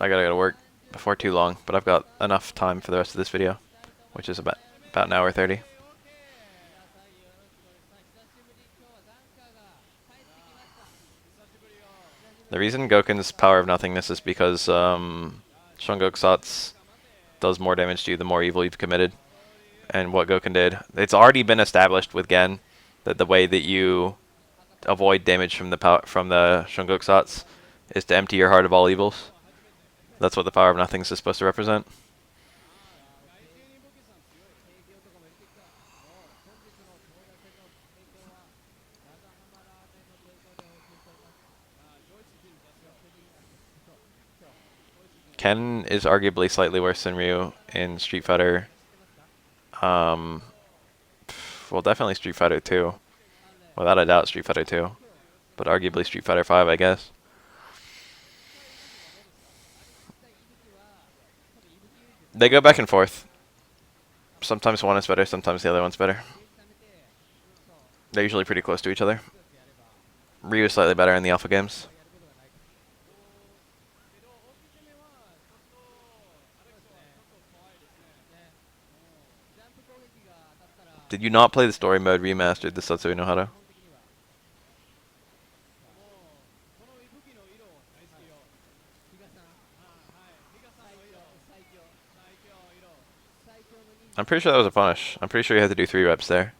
I gotta go to work before too long, but I've got enough time for the rest of this video, which is about an hour 30. The reason Goken's Power of Nothingness is because Shungokusatsu does more damage to you the more evil you've committed. And what Goken did, it's already been established with Gen that the way that you avoid damage from the Shungokusatsu is to empty your heart of all evils. That's what the Power of Nothingness is supposed to represent. Ken is arguably slightly worse than Ryu in Street Fighter. Well, definitely Street Fighter 2. Without a doubt, Street Fighter 2. But arguably Street Fighter 5, I guess. They go back and forth. Sometimes one is better, sometimes the other one's better. They're usually pretty close to each other. Ryu is slightly better in the alpha games. Did you not play the story mode remastered, the Satsui no Hara? I'm pretty sure that was a punish. I'm pretty sure he had to do 3 reps there.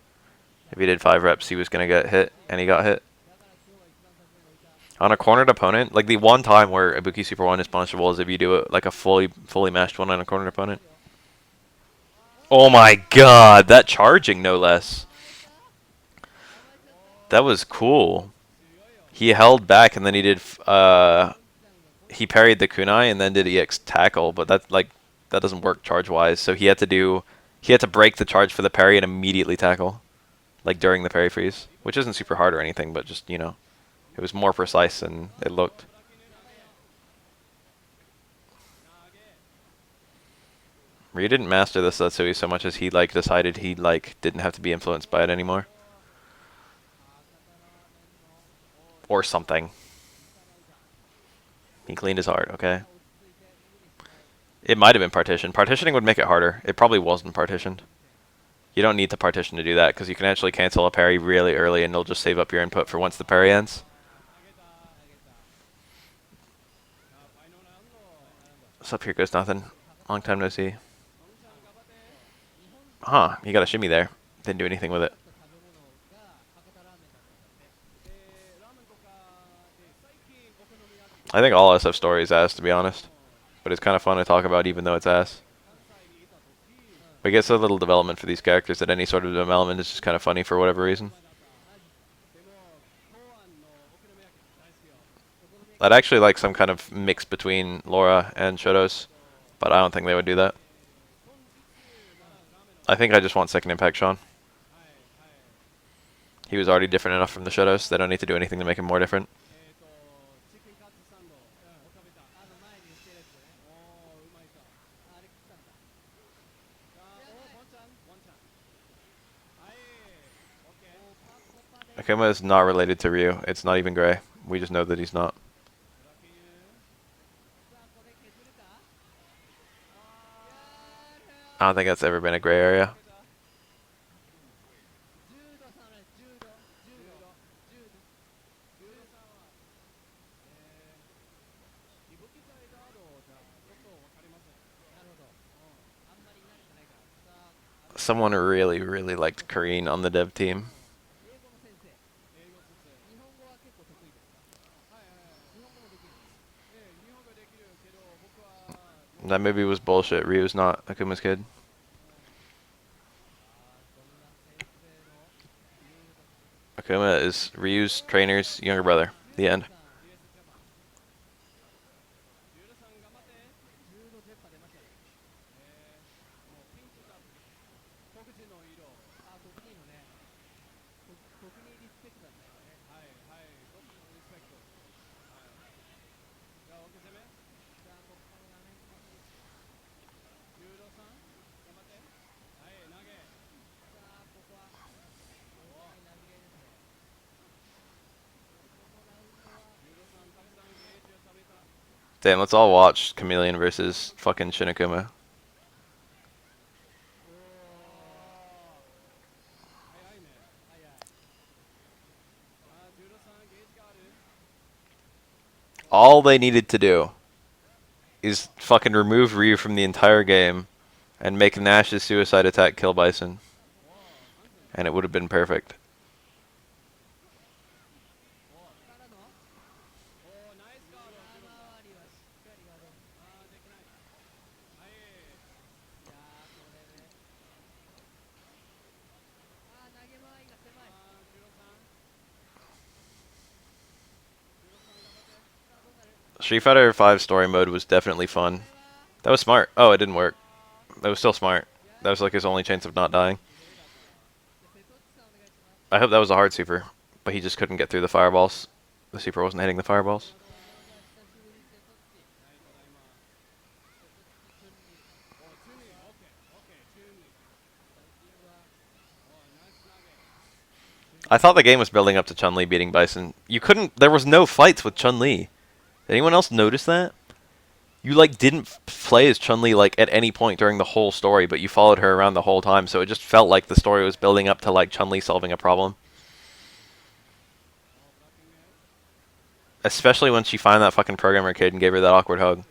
If he did 5 reps, he was going to get hit, and he got hit. On a cornered opponent, like the one time where Ibuki Super 1 is punishable is if you do it like a fully mashed one on a cornered opponent. Oh my god, that charging no less. That was cool. He held back and then he did he parried the kunai and then did EX tackle, but that doesn't work charge wise. So he had to break the charge for the parry and immediately tackle, like during the parry freeze, which isn't super hard or anything, but just, you know, it was more precise than it looked. Ryu didn't master the Satsui so much as he like decided he like didn't have to be influenced by it anymore. Or something. He cleaned his heart, okay? It might have been partitioned. Partitioning would make it harder. It probably wasn't partitioned. You don't need to partition to do that, because you can actually cancel a parry really early and it'll just save up your input for once the parry ends. What's up, here goes nothing. Long time no see. Huh, you got a shimmy there. Didn't do anything with it. I think all SF stories ass, to be honest. But it's kind of fun to talk about even though it's ass. We get so little development for these characters that any sort of development is just kind of funny for whatever reason. I'd actually like some kind of mix between Laura and Shotos, but I don't think they would do that. I think I just want Second Impact Sean. He was already different enough from the Shotos. They don't need to do anything to make him more different. Akuma is not related to Ryu. It's not even gray. We just know that he's not. I don't think that's ever been a gray area. Someone really, really liked Kareen on the dev team. That movie was bullshit. Ryu's not Akuma's kid. Akuma is Ryu's trainer's younger brother. The end. Damn, let's all watch Chameleon versus fucking Shinakuma. All they needed to do is fucking remove Ryu from the entire game and make Nash's suicide attack kill Bison. And it would have been perfect. Street Fighter 5 story mode was definitely fun. That was smart. Oh, it didn't work. That was still smart. That was like his only chance of not dying. I hope that was a hard super, but he just couldn't get through the fireballs. The super wasn't hitting the fireballs. I thought the game was building up to Chun-Li beating Bison. There was no fights with Chun-Li. Did anyone else notice that? You like didn't play as Chun-Li like at any point during the whole story, but you followed her around the whole time, so it just felt like the story was building up to like Chun-Li solving a problem. Especially when she found that fucking programmer kid and gave her that awkward hug.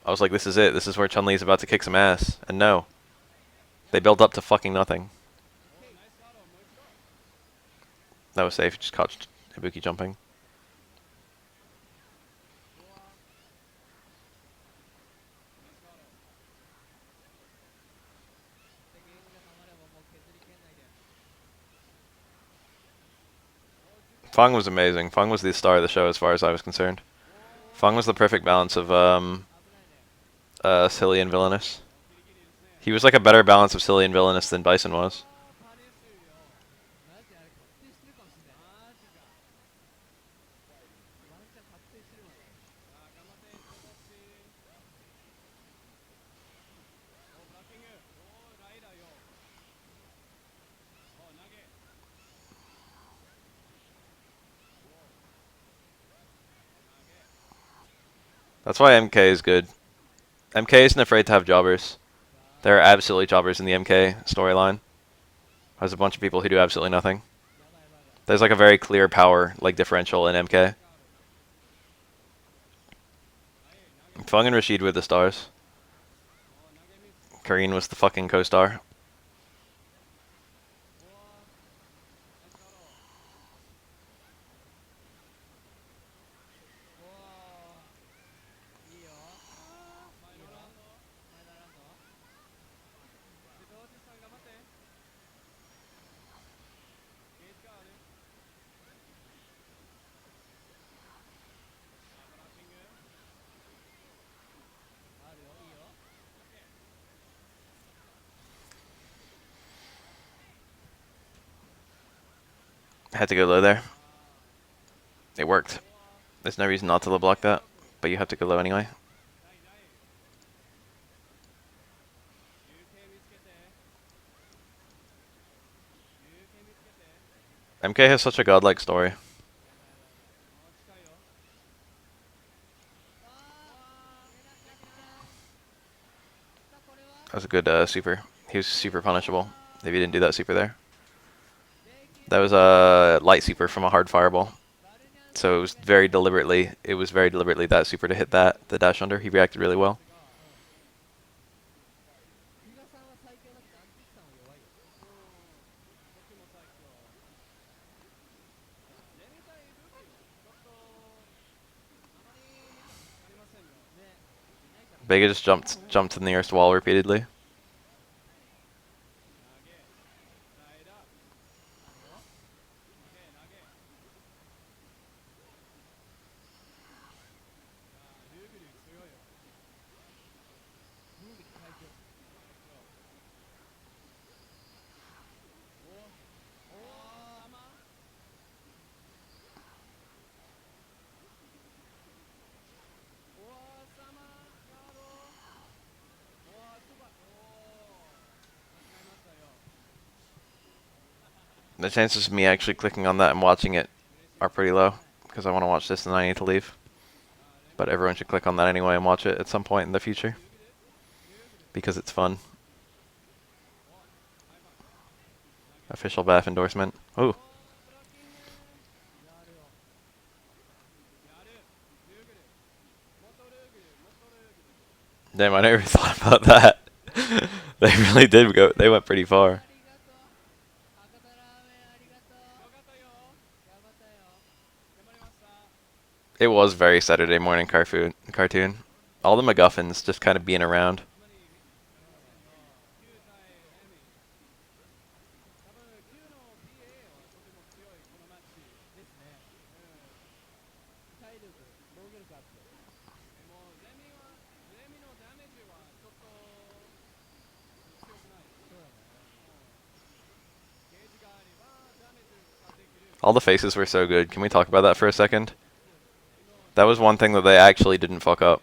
I was like, this is it. This is where Chun-Li is about to kick some ass. And no. They build up to fucking nothing. That was safe. Just caught Ibuki jumping. Fang was amazing. Fang was the star of the show as far as I was concerned. Fang was the perfect balance of silly and villainous. He was like a better balance of silly and villainous than Bison was. That's why MK is good. MK isn't afraid to have jobbers. There are absolutely jobbers in the MK storyline. There's a bunch of people who do absolutely nothing. There's like a very clear power like differential in MK. Fung and Rashid were the stars. Kareen was the fucking co-star. Had to go low there. It worked. There's no reason not to low block that, but you have to go low anyway. MK has such a godlike story. That was a good super. He was super punishable if he didn't do that super there. That was a light super from a hard fireball. So it was very deliberately that super to hit that, the dash under. He reacted really well. Vega just jumped to the nearest wall repeatedly. The chances of me actually clicking on that and watching it are pretty low, because I want to watch this and I need to leave. But everyone should click on that anyway and watch it at some point in the future. Because it's fun. Official BAF endorsement. Ooh. Damn, I never thought about that. They really did go. They went pretty far. It was very Saturday morning cartoon. All the MacGuffins just kind of being around. All the faces were so good. Can we talk about that for a second? That was one thing that they actually didn't fuck up.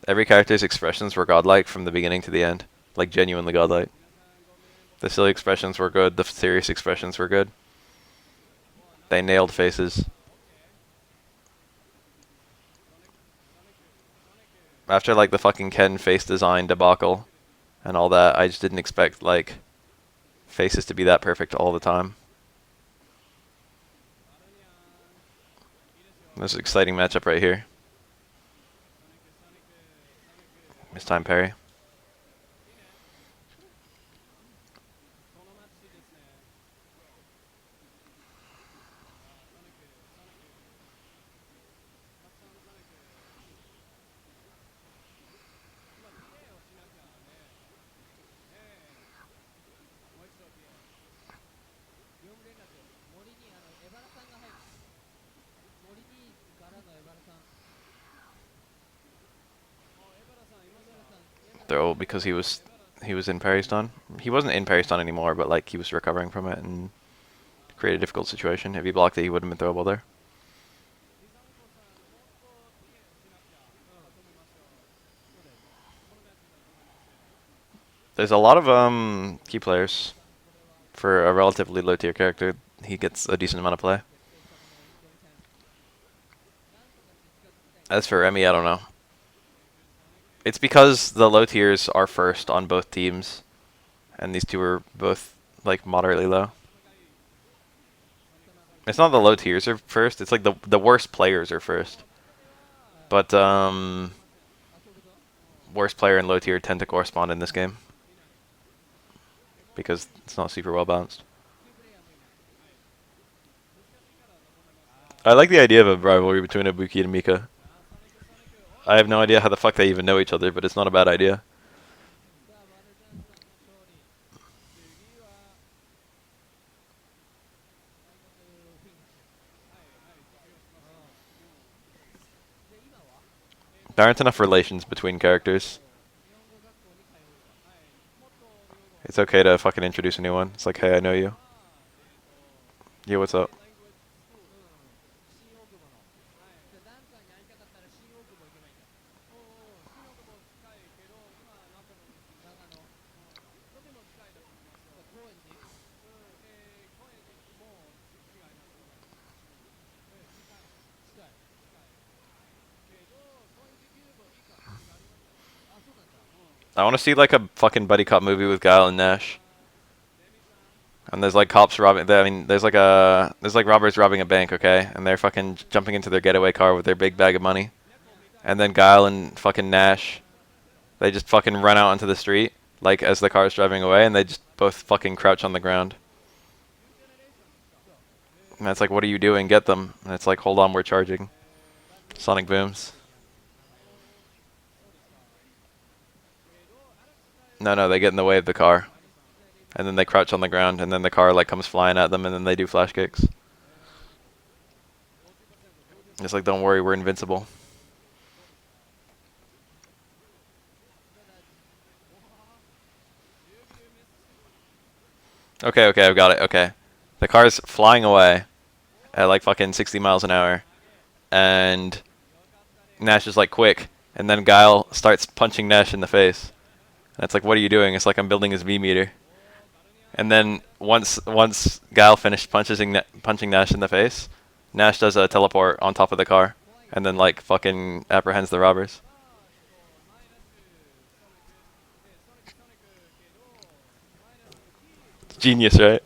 Every character's expressions were godlike from the beginning to the end. Like, genuinely godlike. The silly expressions were good. The serious expressions were good. They nailed faces. After, like, the fucking Ken face design debacle and all that, I just didn't expect, like, faces to be that perfect all the time. This is an exciting matchup right here. Miss time parry. Throw because he was in parry stun. He wasn't in parry stun anymore, but like he was recovering from it and created a difficult situation. If he blocked it, he wouldn't have been throwable there. There's a lot of key players for a relatively low tier character. He gets a decent amount of play. As for Remy, I don't know. It's because the low tiers are first on both teams, and these two are both like moderately low. It's not the low tiers are first. It's like the worst players are first. But worst player and low tier tend to correspond in this game because it's not super well balanced. I like the idea of a rivalry between Ibuki and Mika. I have no idea how the fuck they even know each other, but it's not a bad idea. There aren't enough relations between characters. It's okay to fucking introduce a new one. It's like, hey, I know you. Yeah, what's up? I want to see like a fucking buddy cop movie with Guile and Nash. And there's like cops robbing. I mean, there's like robbers robbing a bank, okay? And they're fucking jumping into their getaway car with their big bag of money. And then Guile and fucking Nash, they just fucking run out onto the street, like as the car's driving away, and they just both fucking crouch on the ground. And it's like, what are you doing? Get them. And it's like, hold on, we're charging. Sonic booms. No, they get in the way of the car. And then they crouch on the ground, and then the car like comes flying at them, and then they do flash kicks. It's like, don't worry, we're invincible. Okay, I've got it. Okay. The car's flying away at like fucking 60 miles an hour. And Nash is like, quick. And then Guile starts punching Nash in the face. And it's like, what are you doing? It's like, I'm building his V-meter. And then once Guile finished punching Nash in the face, Nash does a teleport on top of the car. and then like fucking apprehends the robbers. Genius, right?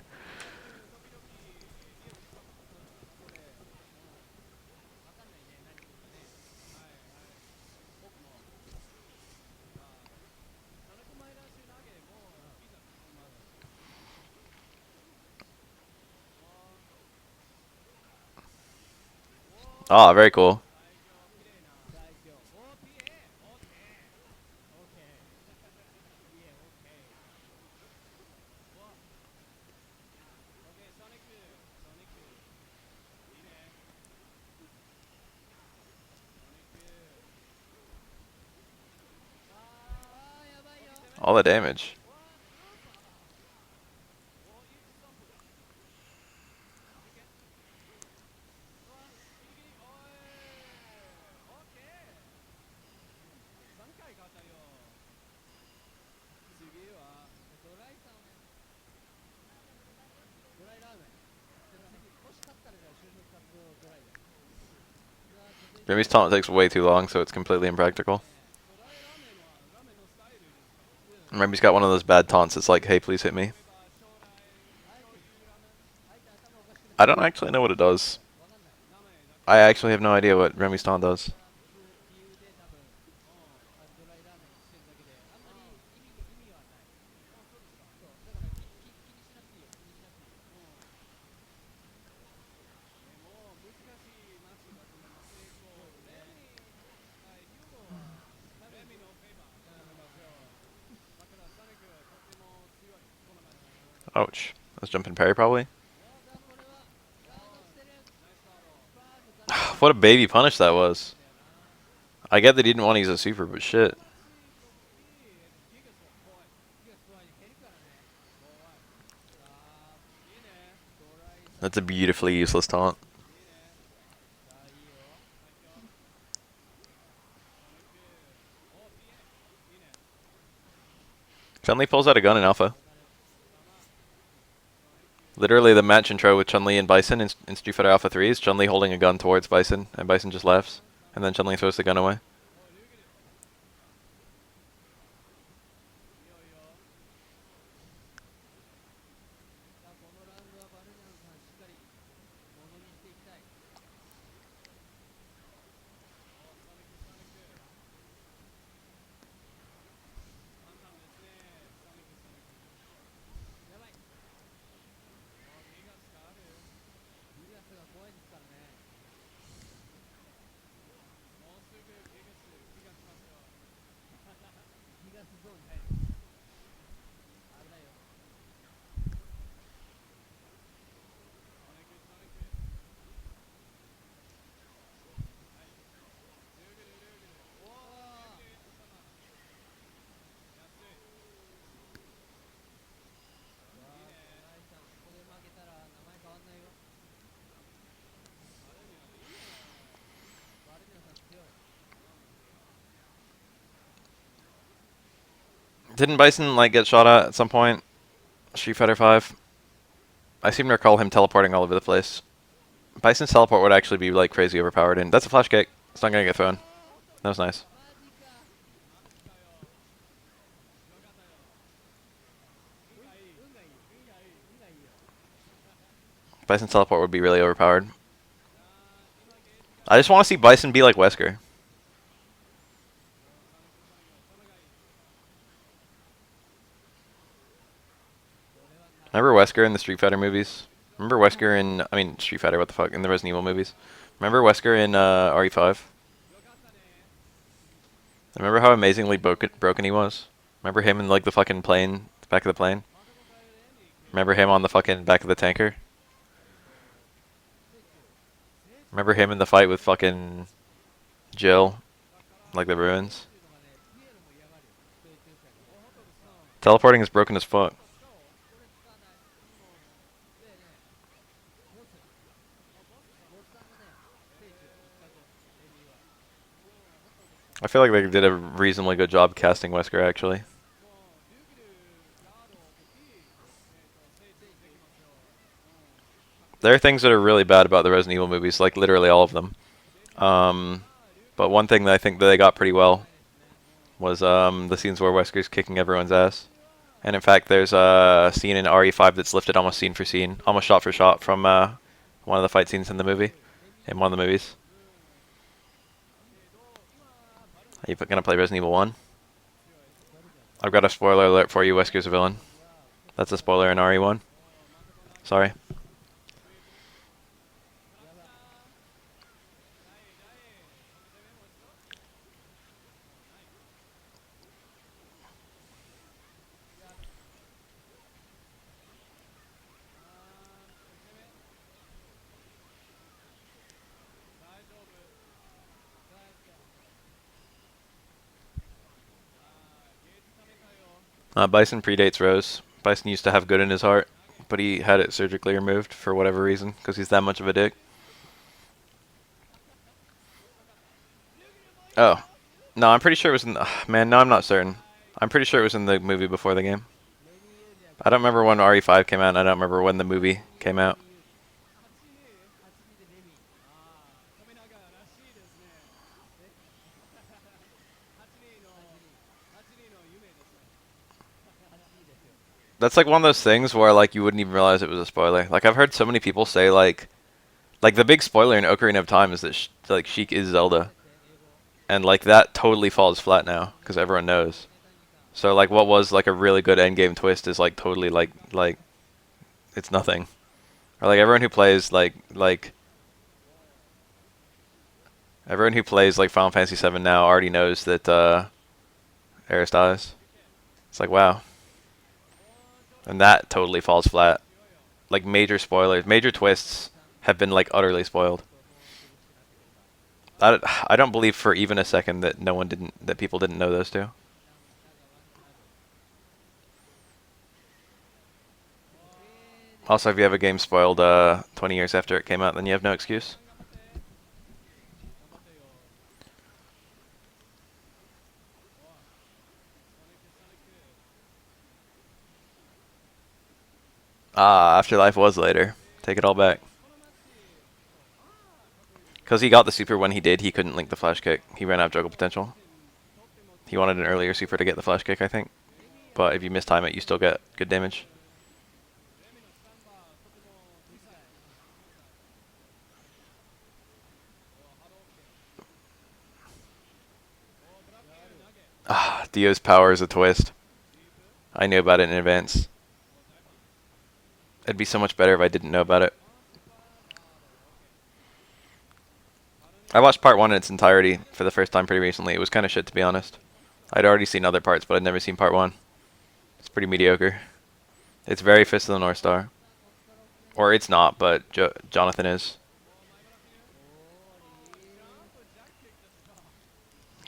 Ah, very cool. All the damage. Remy's taunt takes way too long, so it's completely impractical. Remy's got one of those bad taunts. It's like, hey, please hit me. I don't actually know what it does. I actually have no idea what Remy's taunt does. Ouch. Let's jump in parry, probably. What a baby punish that was. I get that he didn't want to use a super, but shit. That's a beautifully useless taunt. Chun-Li pulls out a gun in Alpha. Literally the match intro with Chun-Li and Bison in Street Fighter Alpha 3 is Chun-Li holding a gun towards Bison, and Bison just laughs. And then Chun-Li throws the gun away. Didn't Bison like get shot at some point? Street Fighter 5. I seem to recall him teleporting all over the place. Bison's teleport would actually be like crazy overpowered, and that's a flash kick. It's not gonna get thrown. That was nice. Bison's teleport would be really overpowered. I just want to see Bison be like Wesker. Remember Wesker in the Street Fighter movies? Remember Wesker in, I mean, Street Fighter, what the fuck, in the Resident Evil movies? Remember Wesker in RE5? Remember how amazingly broken he was? Remember him in like the fucking plane, the back of the plane? Remember him on the fucking back of the tanker? Remember him in the fight with fucking Jill? Like the ruins? Teleporting is broken as fuck. I feel like they did a reasonably good job casting Wesker, actually. There are things that are really bad about the Resident Evil movies, like literally all of them. But one thing that I think that they got pretty well was the scenes where Wesker's kicking everyone's ass. And in fact, there's a scene in RE5 that's lifted almost scene for scene, almost shot for shot from one of the fight scenes in the movie, in one of the movies. Are you gonna play Resident Evil 1? I've got a spoiler alert for you, Wesker's a villain. That's a spoiler in RE1. Sorry. Bison predates Rose. Bison used to have good in his heart, but he had it surgically removed for whatever reason, because he's that much of a dick. Oh. No, I'm pretty sure it was in the... Man, no, I'm not certain. I'm pretty sure it was in the movie before the game. I don't remember when RE5 came out, and I don't remember when the movie came out. That's like one of those things where like you wouldn't even realize it was a spoiler. Like I've heard so many people say like the big spoiler in Ocarina of Time is that like Sheik is Zelda, and like that totally falls flat now because everyone knows. So like what was like a really good endgame twist is like totally like it's nothing. Or like everyone who plays everyone who plays like Final Fantasy VII now already knows that Aeris dies. It's like wow, and that totally falls flat. Like major spoilers, major twists have been like utterly spoiled. I don't believe for even a second that that people didn't know those two. Also, if you have a game spoiled 20 years after it came out, then you have no excuse. Ah, Afterlife was later. Take it all back. Because he got the super when he did, he couldn't link the flash kick. He ran out of juggle potential. He wanted an earlier super to get the flash kick, I think. But if you mistime it, you still get good damage. Ah, Dio's power is a twist. I knew about it in advance. It'd be so much better if I didn't know about it. I watched part 1 in its entirety for the first time pretty recently. It was kind of shit, to be honest. I'd already seen other parts, but I'd never seen part 1. It's pretty mediocre. It's very Fist of the North Star. Or it's not, but Jonathan is.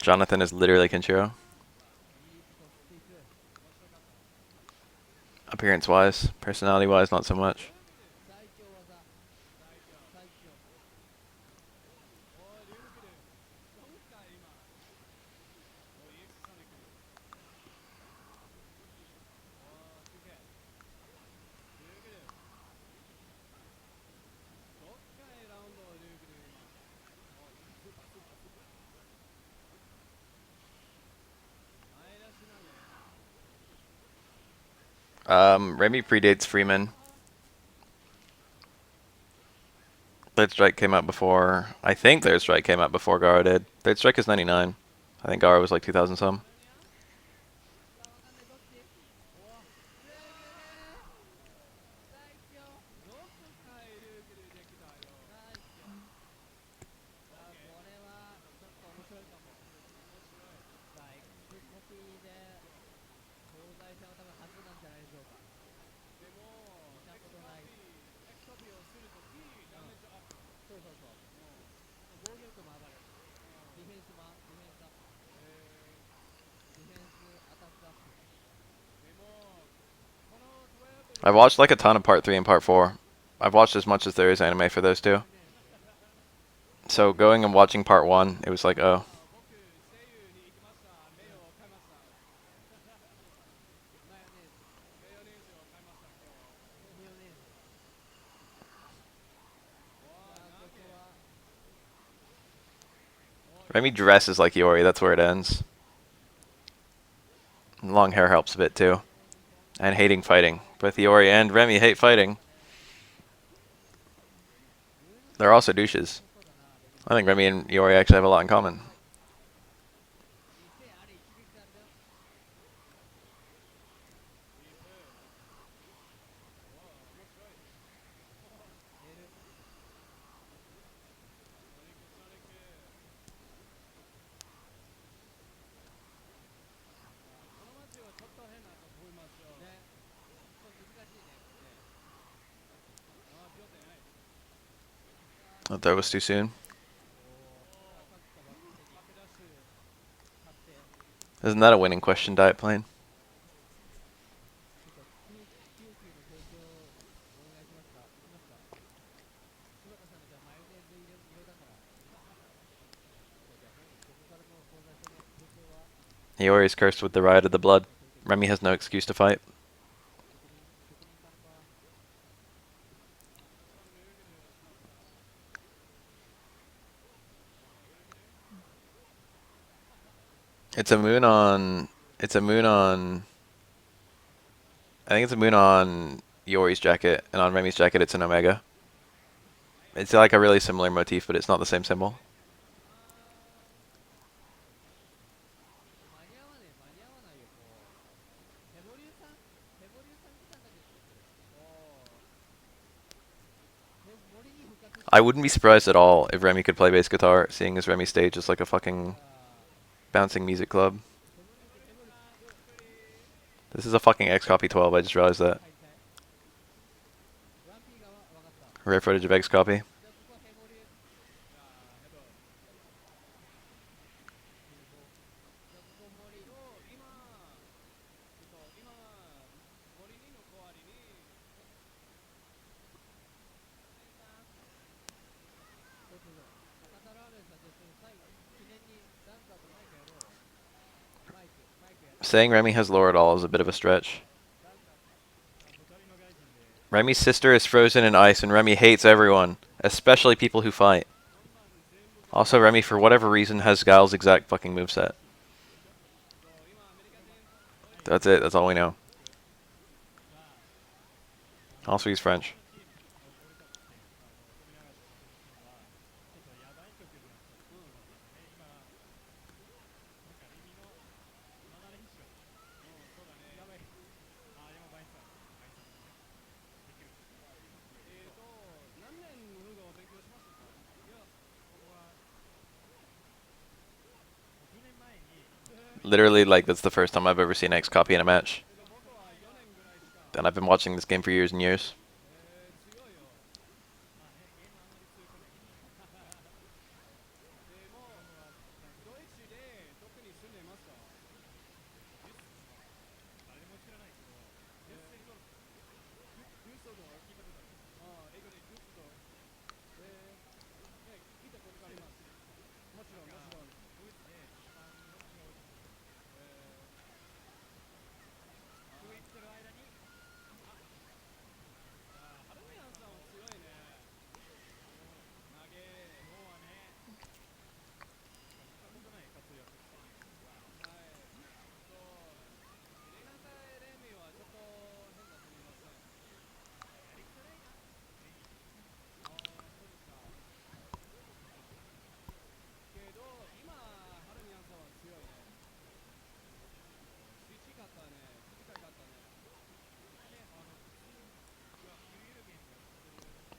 Jonathan is literally Kenshiro. Appearance-wise. Personality-wise, not so much. Remy predates Freeman. Third Strike came out before... I think Third Strike came out before Gara did. Third Strike is 99. I think Gara was like 2000 some. I've watched like a ton of Part 3 and Part 4. I've watched as much as there is anime for those two. So going and watching Part 1, it was like, oh. Remy dresses like Iori, that's where it ends. Long hair helps a bit too. And hating fighting. Both Iori and Remy hate fighting. They're also douches. I think Remy and Iori actually have a lot in common. I thought that was too soon. Isn't that a winning question, Diet Plane? Iori is cursed with the Riot of the Blood. Remy has no excuse to fight. It's a moon on... It's a moon on... I think it's a moon on Iori's jacket, and on Remy's jacket it's an Omega. It's like a really similar motif, but it's not the same symbol. I wouldn't be surprised at all if Remy could play bass guitar, seeing as Remy's stage is like a fucking bouncing music club. This is a fucking XCOPY 12, I just realized that. Rare footage of XCOPY. Saying Remy has lore at all is a bit of a stretch. Remy's sister is frozen in ice, and Remy hates everyone, especially people who fight. Also, Remy, for whatever reason, has Guile's exact fucking moveset. That's it, that's all we know. Also, he's French. Literally, like, that's the first time I've ever seen XCOPY in a match. And I've been watching this game for years and years.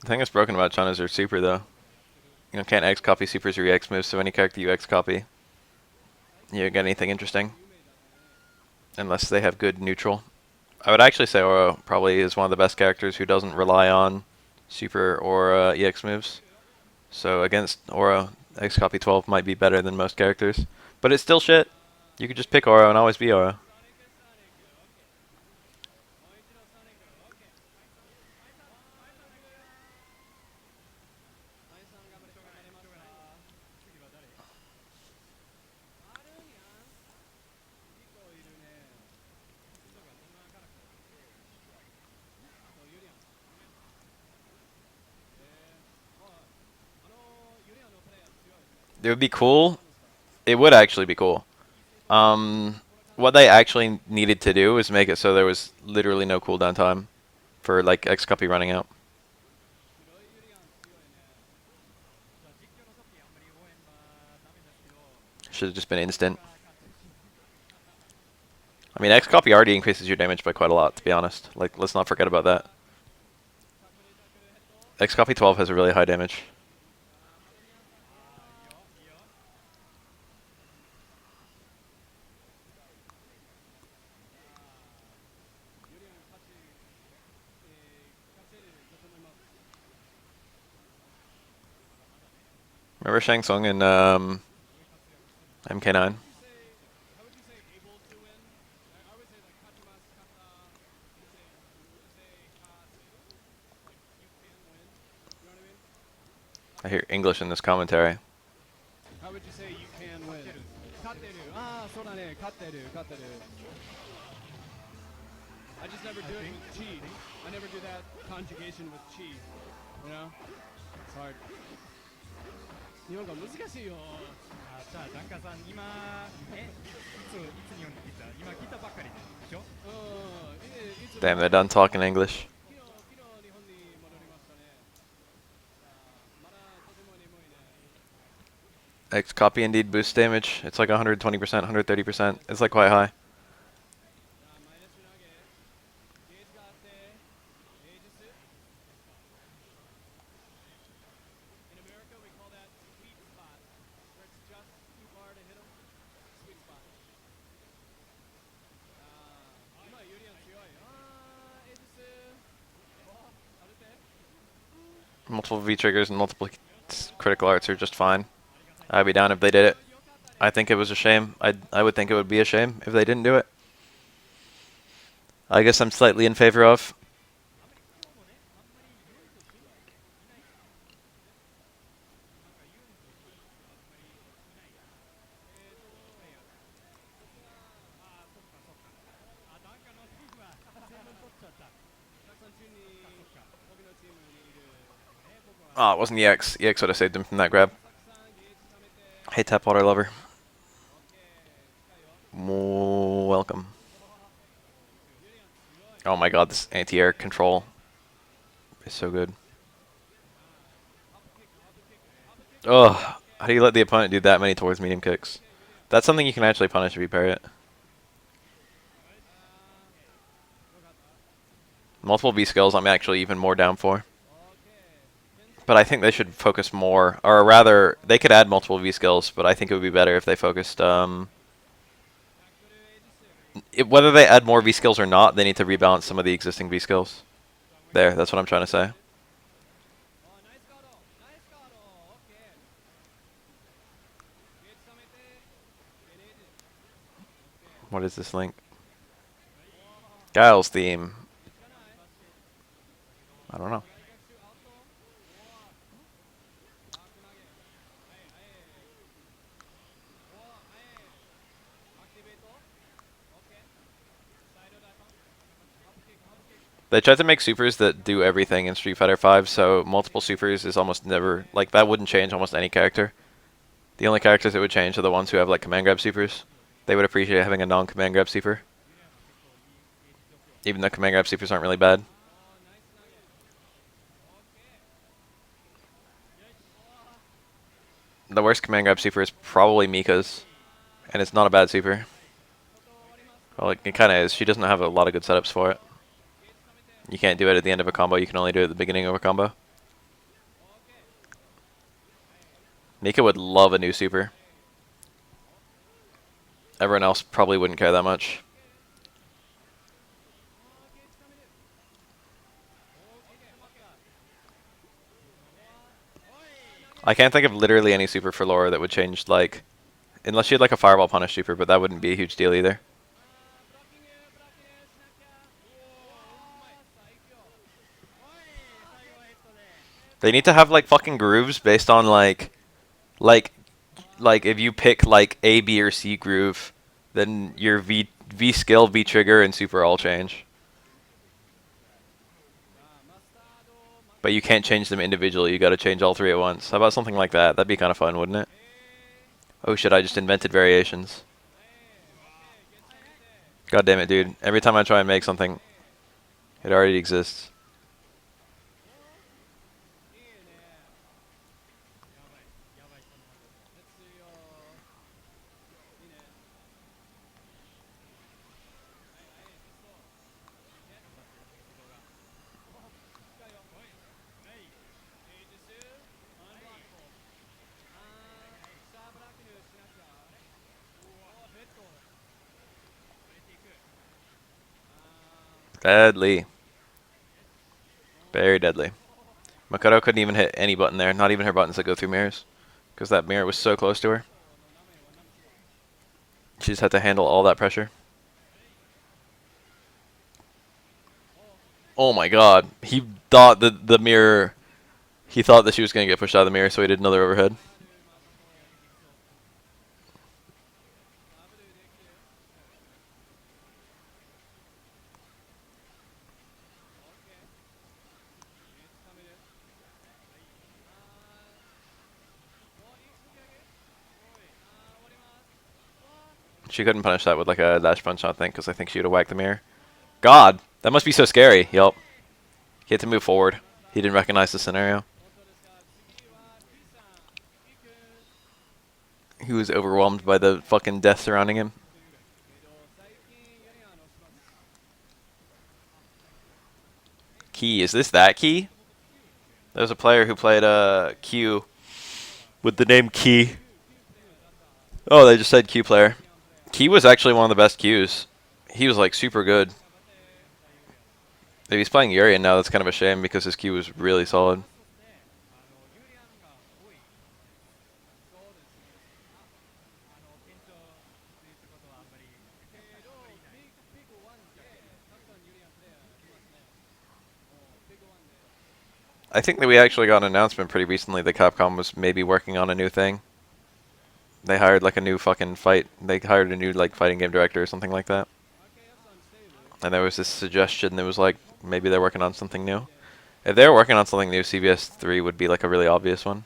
The thing that's broken about Chun is their super, though. You know, can't X copy supers or EX moves, so any character you X copy, you don't get anything interesting. Unless they have good neutral. I would actually say Oro probably is one of the best characters who doesn't rely on super or EX moves. So against Oro, X copy 12 might be better than most characters. But it's still shit. You could just pick Oro and always be Oro. It would be cool It would actually be cool. What they actually needed to do is make it so there was literally no cooldown time for like X copy running out. Should have just been instant. I mean, X copy already increases your damage by quite a lot, to be honest. Like, let's not forget about that. X copy 12 has a really high damage. Remember Shang Tsung in MK9? I hear English in this commentary. How would you say you can win? 勝ってる。ああ、そうだね。勝ってる。勝ってる。I just never do it with chi. I never do that conjugation with chi. You know? It's hard. 日本語難しいよ。あ、じゃあダンカさん今いつ日本に来た？今来たばっかりでしょ？Damn, they're done talking English. X copy indeed boosts damage. It's like 120%, 130%. It's like quite high. Multiple V triggers and multiple critical arts are just fine. I'd be down if they did it. I think it was a shame. I would think it would be a shame if they didn't do it. I guess I'm slightly in favor of. Oh, it wasn't EX. EX would have saved him from that grab. Hey, Tap Water Lover. Welcome. Oh my god, this anti-air control is so good. Ugh, how do you let the opponent do that many towards medium kicks? That's something you can actually punish if you parry it. Multiple V skills I'm actually even more down for. But I think they should focus more, or rather, they could add multiple V skills, but I think it would be better if they focused, whether they add more V skills or not, they need to rebalance some of the existing V skills. There, that's what I'm trying to say. What is this link? Guile's theme. I don't know. They tried to make supers that do everything in Street Fighter V, so multiple supers is almost never, like, that wouldn't change almost any character. The only characters it would change are the ones who have, like, command grab supers. They would appreciate having a non-command grab super. Even though command grab supers aren't really bad. The worst command grab super is probably Mika's, and it's not a bad super. Well, it kind of is. She doesn't have a lot of good setups for it. You can't do it at the end of a combo, you can only do it at the beginning of a combo. Mika would love a new super. Everyone else probably wouldn't care that much. I can't think of literally any super for Laura that would change, like, unless she had like a fireball punish super, but that wouldn't be a huge deal either. They need to have like fucking grooves based on like if you pick like A, B, or C groove, then your V skill, V trigger, and super all change. But you can't change them individually. You got to change all three at once. How about something like that? That'd be kind of fun, wouldn't it? Oh shit, I just invented variations. God damn it, dude. Every time I try and make something, it already exists. Deadly. Very deadly. Makoto couldn't even hit any button there, not even her buttons that go through mirrors. Because that mirror was so close to her. She just had to handle all that pressure. Oh my god. He thought that the mirror... He thought that she was going to get pushed out of the mirror, so he did another overhead. She couldn't punish that with like a dash punch, I think, because I think she would have whacked the mirror. God, that must be so scary. Yup. He had to move forward. He didn't recognize the scenario. He was overwhelmed by the fucking death surrounding him. Key, is this that Key? There's a player who played Q with the name Key. Oh, they just said Q player. Key was actually one of the best Qs. He was like super good. If he's playing Urian now, that's kind of a shame because his Q was really solid. I think that we actually got an announcement pretty recently that Capcom was maybe working on a new thing. They hired like a new fucking fight. They hired a new like fighting game director or something like that. And there was this suggestion that was like maybe they're working on something new. If they're working on something new, CBS 3 would be like a really obvious one.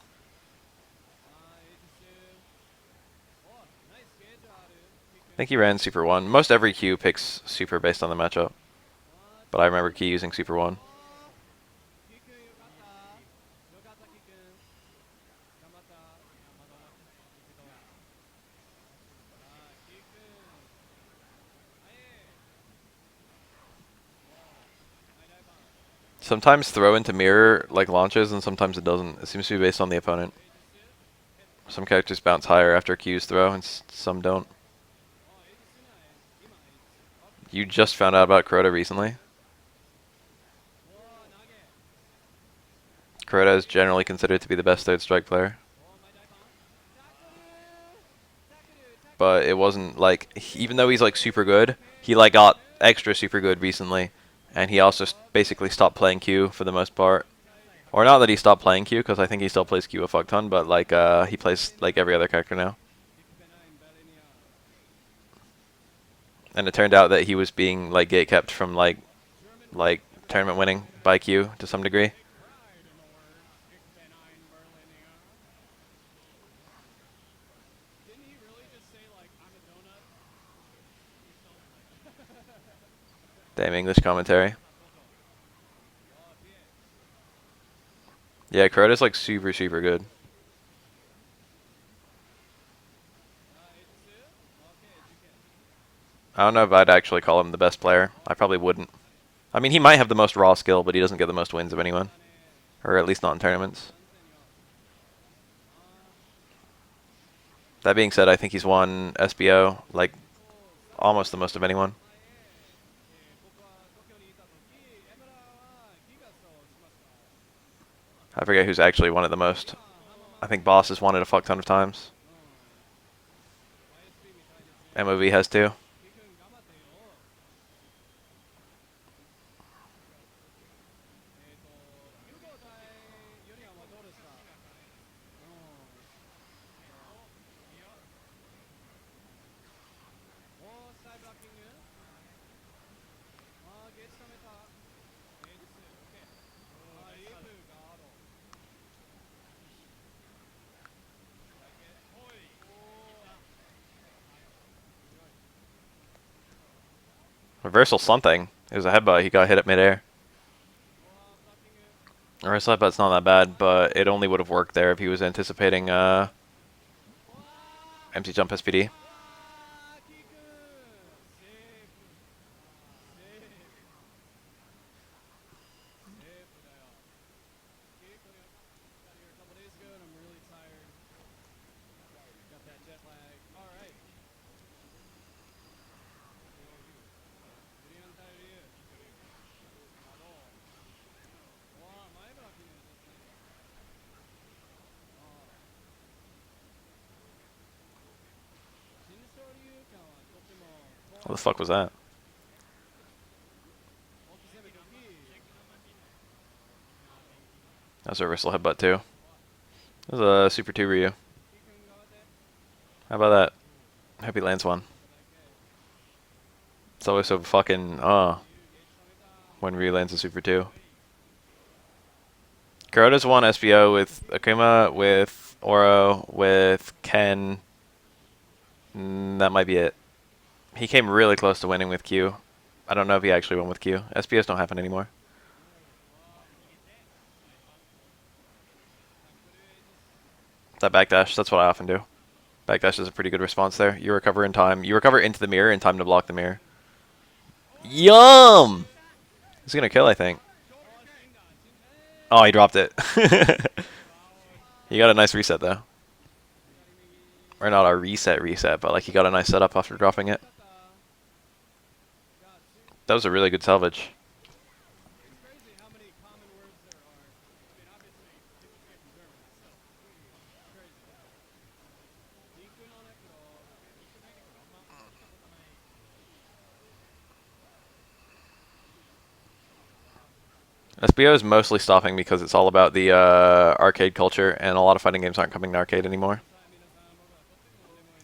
I think he ran Super 1. Most every Q picks Super based on the matchup. But I remember Key using Super 1. Sometimes throw into mirror like launches and sometimes it doesn't. It seems to be based on the opponent. Some characters bounce higher after Q's throw and some don't. You just found out about Crota recently? Crota is generally considered to be the best third strike player. But it wasn't like, even though he's like super good, he like got extra super good recently. And he also basically stopped playing Q for the most part. Or not that he stopped playing Q, because I think he still plays Q a fuck ton, but like he plays like every other character now. And it turned out that he was being like gatekept from like tournament winning by Q to some degree. Damn English commentary. Yeah, Crota's like super, super good. I don't know if I'd actually call him the best player. I probably wouldn't. I mean, he might have the most raw skill, but he doesn't get the most wins of anyone. Or at least not in tournaments. That being said, I think he's won SBO, like, almost the most of anyone. I forget who's actually won it the most. I think Boss has won it a fuck ton of times. MOV has too. Reversal something. It was a headbutt. He got hit at midair. Reversal headbutt's not that bad, but it only would have worked there if he was anticipating empty jump SPD. What the fuck was that? That was a reversal headbutt too. That was a Super 2 Ryu. How about that? Hope he lands one. It's always so fucking when Ryu lands a Super 2. Kuroda's won SBO with Akuma, with Oro, with Ken. That might be it. He came really close to winning with Q. I don't know if he actually won with Q. SBOs don't happen anymore. That backdash, that's what I often do. Backdash is a pretty good response there. You recover in time. You recover into the mirror in time to block the mirror. Yum! He's gonna kill, I think. Oh, he dropped it. He got a nice reset, though. Or not a reset, but like he got a nice setup after dropping it. That was a really good salvage. SBO is mostly stopping because it's all about the arcade culture, and a lot of fighting games aren't coming to arcade anymore.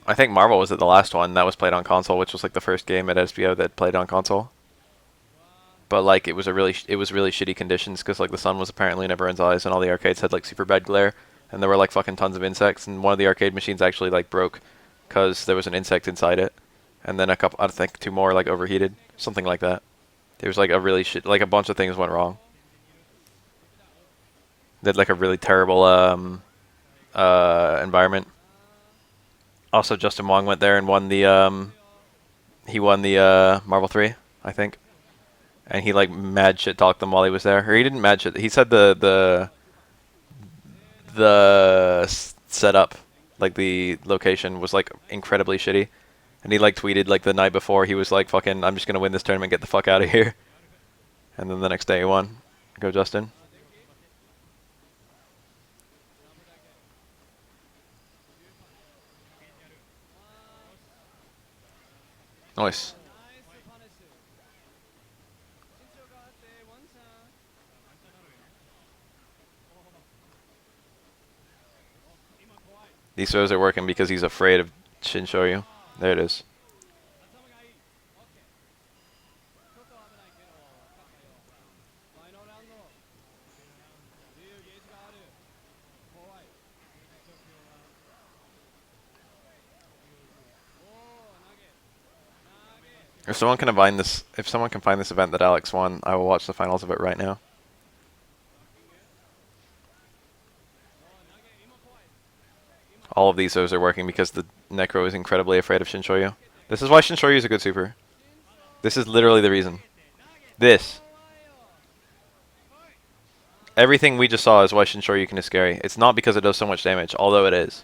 I think Marvel was the last one that was played on console, which was like the first game at SBO that played on console. But like it was really shitty conditions because like the sun was apparently in everyone's eyes, and all the arcades had like super bad glare, and there were like fucking tons of insects, and one of the arcade machines actually like broke because there was an insect inside it, and then I think 2 more like overheated, something like that. There was like a really like a bunch of things went wrong. They had like a really terrible environment. Also, Justin Wong went there and won the he won the Marvel 3, I think. And he like mad shit talked them while he was there. Or he didn't mad shit. He said the setup, like the location was like incredibly shitty. And he like tweeted like the night before, he was like, fucking, I'm just gonna win this tournament, get the fuck out of here. And then the next day he won. Go Justin. Nice. These throws are working because he's afraid of Shinshoryu. There it is. If someone can find this event that Alex won, I will watch the finals of it right now. All of these throws are working because the Necro is incredibly afraid of Shinshoryu. This is why Shinshoryu is a good super. This is literally the reason. This. Everything we just saw is why Shinshoryu is scary. It's not because it does so much damage, although it is.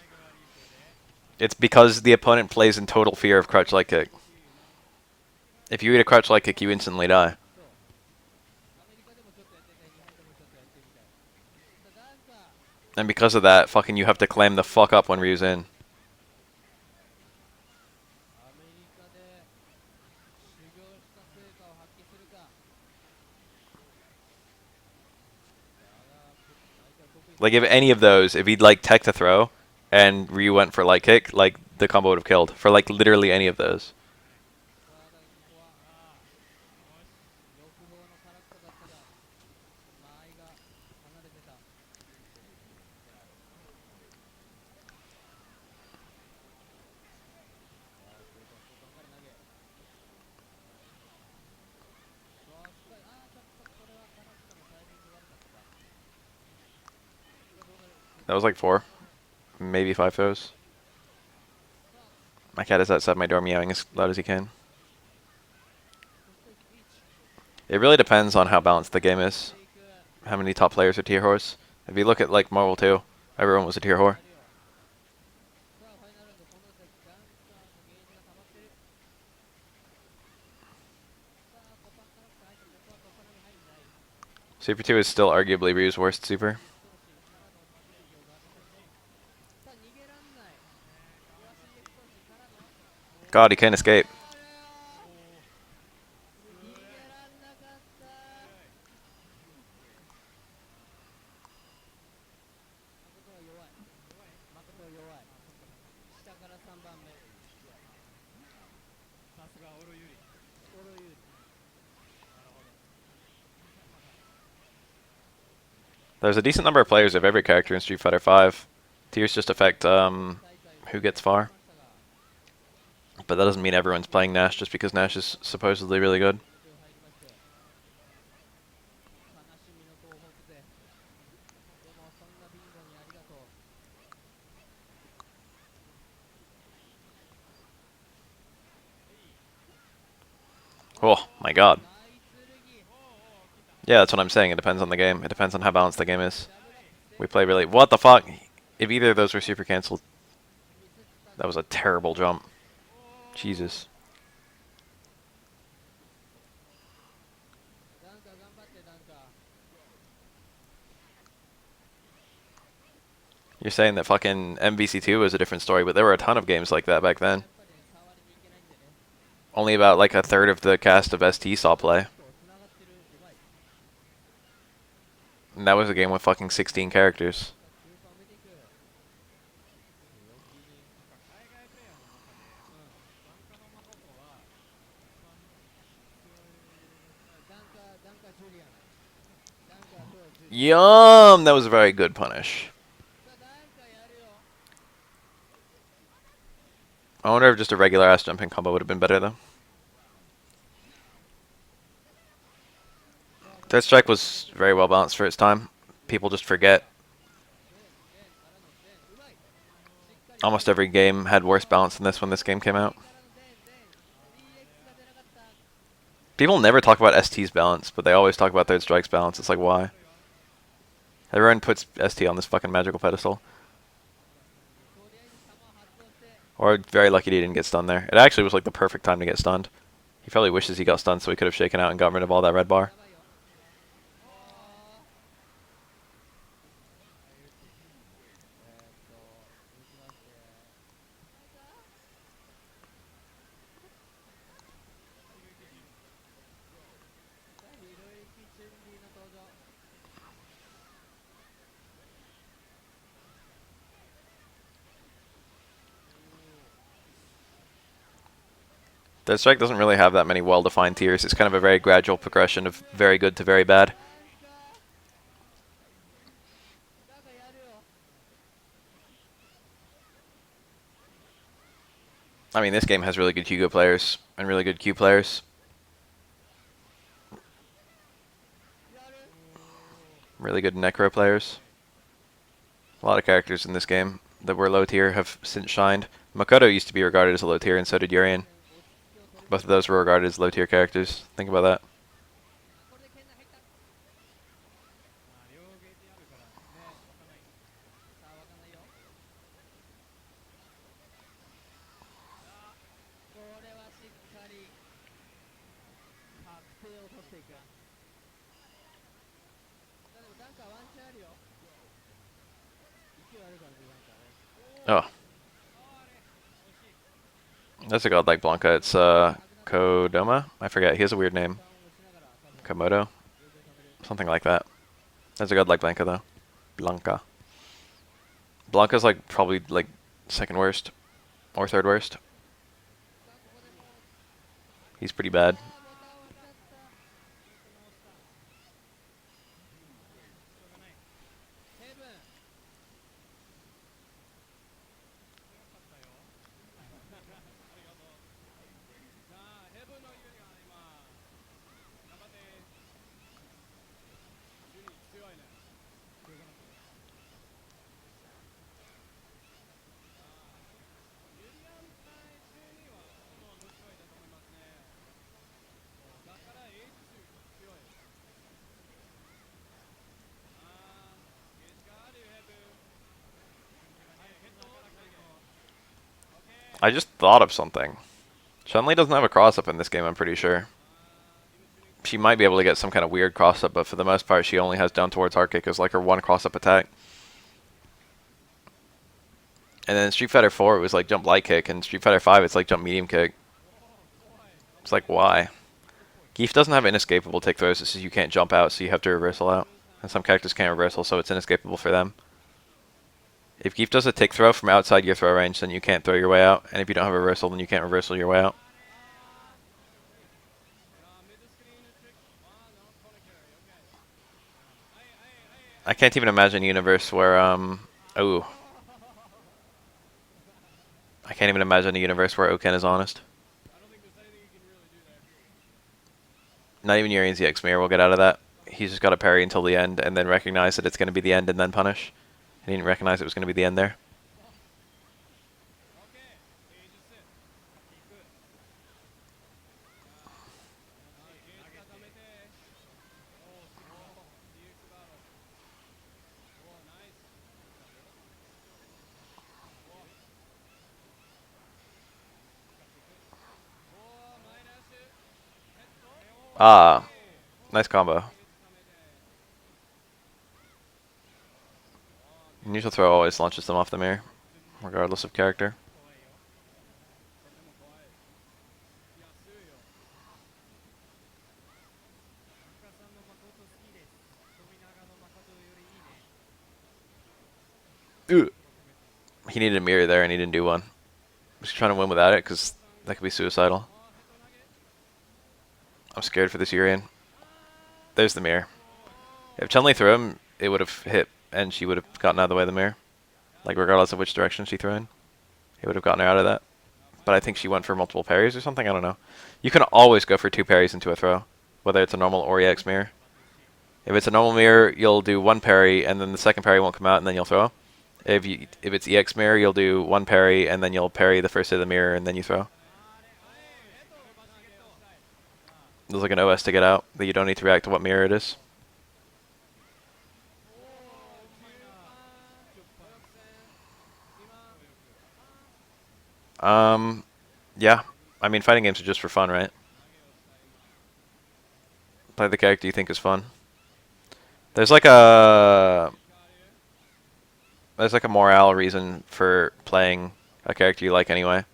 It's because the opponent plays in total fear of crouch light kick. If you eat a crouch light kick, you instantly die. And because of that, fucking you have to clam the fuck up when Ryu's in. Like if any of those, if he'd like tech to throw, and Ryu went for light kick, like the combo would have killed for like literally any of those. That was like 4, maybe 5 throws. My cat is outside my door meowing as loud as he can. It really depends on how balanced the game is. How many top players are tier whores? If you look at like Marvel 2, everyone was a tier whore. Super 2 is still arguably Ryu's worst super. God, he can't escape. There's a decent number of players of every character in Street Fighter V. Tiers just affect who gets far. But that doesn't mean everyone's playing Nash just because Nash is supposedly really good. Oh my god. Yeah, that's what I'm saying. It depends on the game. It depends on how balanced the game is. We play really... What the fuck? If either of those were super cancelled, that was a terrible jump. Jesus. You're saying that fucking MVC2 was a different story, but there were a ton of games like that back then. Only about like a third of the cast of ST saw play. And that was a game with fucking 16 characters. Yum! That was a very good punish. I wonder if just a regular ass jumping combo would have been better though. Third Strike was very well balanced for its time. People just forget. Almost every game had worse balance than this when this game came out. People never talk about ST's balance, but they always talk about Third Strike's balance. It's like, why? Everyone puts ST on this fucking magical pedestal. Or very lucky he didn't get stunned there. It actually was like the perfect time to get stunned. He probably wishes he got stunned so he could have shaken out and got rid of all that red bar. Third Strike doesn't really have that many well-defined tiers. It's kind of a very gradual progression of very good to very bad. I mean, this game has really good Hugo players and really good Q players. Really good Necro players. A lot of characters in this game that were low tier have since shined. Makoto used to be regarded as a low tier, and so did Urien. Both of those were regarded as low tier characters. Think about that. Oh. That's a godlike Blanca. It's Kodama? I forget. He has a weird name. Komodo? Something like that. That's a godlike Blanca though. Blanca. Blanca's like probably like second worst. Or third worst. He's pretty bad. I just thought of something. Chun-Li doesn't have a cross-up in this game, I'm pretty sure. She might be able to get some kind of weird cross-up, but for the most part, she only has down towards hard kick as like her one cross-up attack. And then in Street Fighter 4, it was like jump light kick, and Street Fighter 5, it's like jump medium kick. It's like, why? Geef doesn't have inescapable take throws, it's just you can't jump out, so you have to reversal out. And some characters can't reversal, so it's inescapable for them. If Geef does a take throw from outside your throw range, then you can't throw your way out. And if you don't have a reversal, then you can't reversal your way out. I can't even imagine a universe where, oh. I can't even imagine a universe where Oken is honest. Not even Urian's EX Mirror will get out of that. He's just got to parry until the end and then recognize that it's going to be the end and then punish. He didn't recognize it was going to be the end there. Ah, nice combo. Neutral throw always launches them off the mirror, regardless of character. Ooh. He needed a mirror there and he didn't do one. He's trying to win without it because that could be suicidal. I'm scared for this Urian. There's the mirror. If Chun-Li threw him, it would have hit and she would have gotten out of the way of the mirror. Like regardless of which direction she threw in. It would have gotten her out of that. But I think she went for multiple parries or something, I don't know. You can always go for 2 parries into a throw, whether it's a normal or EX mirror. If it's a normal mirror, you'll do 1 parry and then the second parry won't come out and then you'll throw. If it's EX mirror, you'll do 1 parry and then you'll parry the first hit of the mirror and then you throw. There's like an OS to get out that you don't need to react to what mirror it is. Yeah. I mean, fighting games are just for fun, right? Play the character you think is fun. There's like a morale reason for playing a character you like anyway.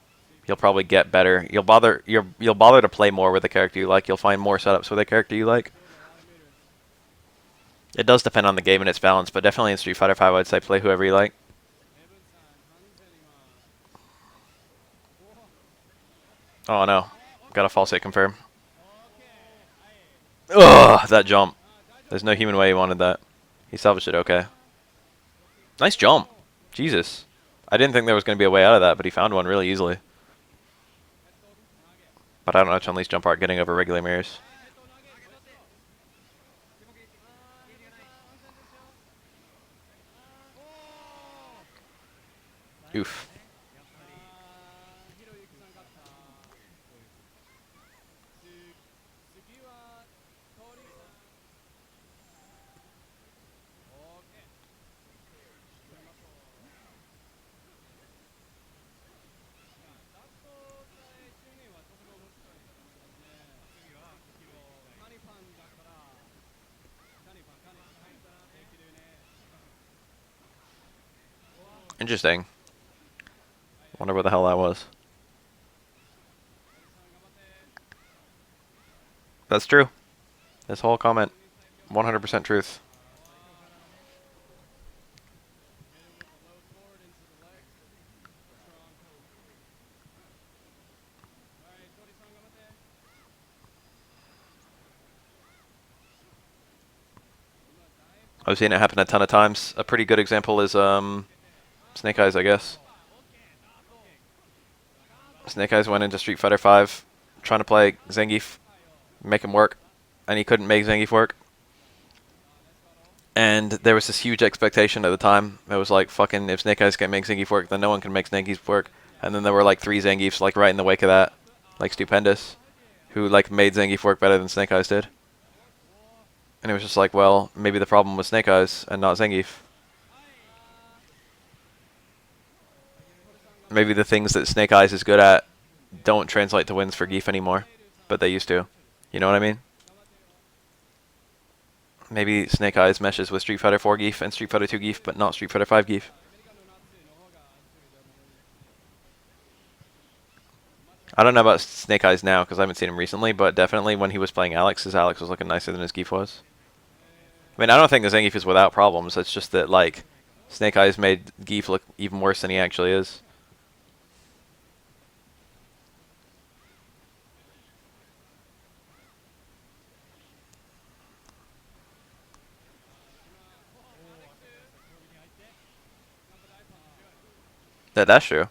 You'll probably get better. You'll bother to play more with a character you like. You'll find more setups with a character you like. It does depend on the game and its balance, but definitely in Street Fighter 5 I'd say play whoever you like. Oh no. Got a false hit confirm. Ugh, that jump. There's no human way he wanted that. He salvaged it okay. Nice jump. Jesus. I didn't think there was going to be a way out of that, but he found one really easily. But I don't know Chun-Li's jump art getting over regular mirrors. Oof. Interesting. Wonder what the hell that was. That's true. This whole comment, 100% truth. I've seen it happen a ton of times. A pretty good example is Snake Eyes, I guess. Snake Eyes went into Street Fighter 5 trying to play Zangief, make him work, and he couldn't make Zangief work. And there was this huge expectation at the time. It was like, fucking, if Snake Eyes can't make Zangief work, then no one can make Zangief work. And then there were like 3 Zangiefs like right in the wake of that, like Stupendous, who like made Zangief work better than Snake Eyes did. And it was just like, well, maybe the problem was Snake Eyes and not Zangief. maybe the things that Snake Eyes is good at don't translate to wins for Geef anymore, but they used to. You know what I mean? Maybe Snake Eyes meshes with Street Fighter 4 Geef and Street Fighter 2 Geef, but not Street Fighter 5 Geef. I don't know about Snake Eyes now because I haven't seen him recently, but definitely when he was playing Alex, his Alex was looking nicer than his Geef was. I mean, I don't think the Zangief is without problems. It's just that, like, Snake Eyes made Geef look even worse than he actually is. That's true.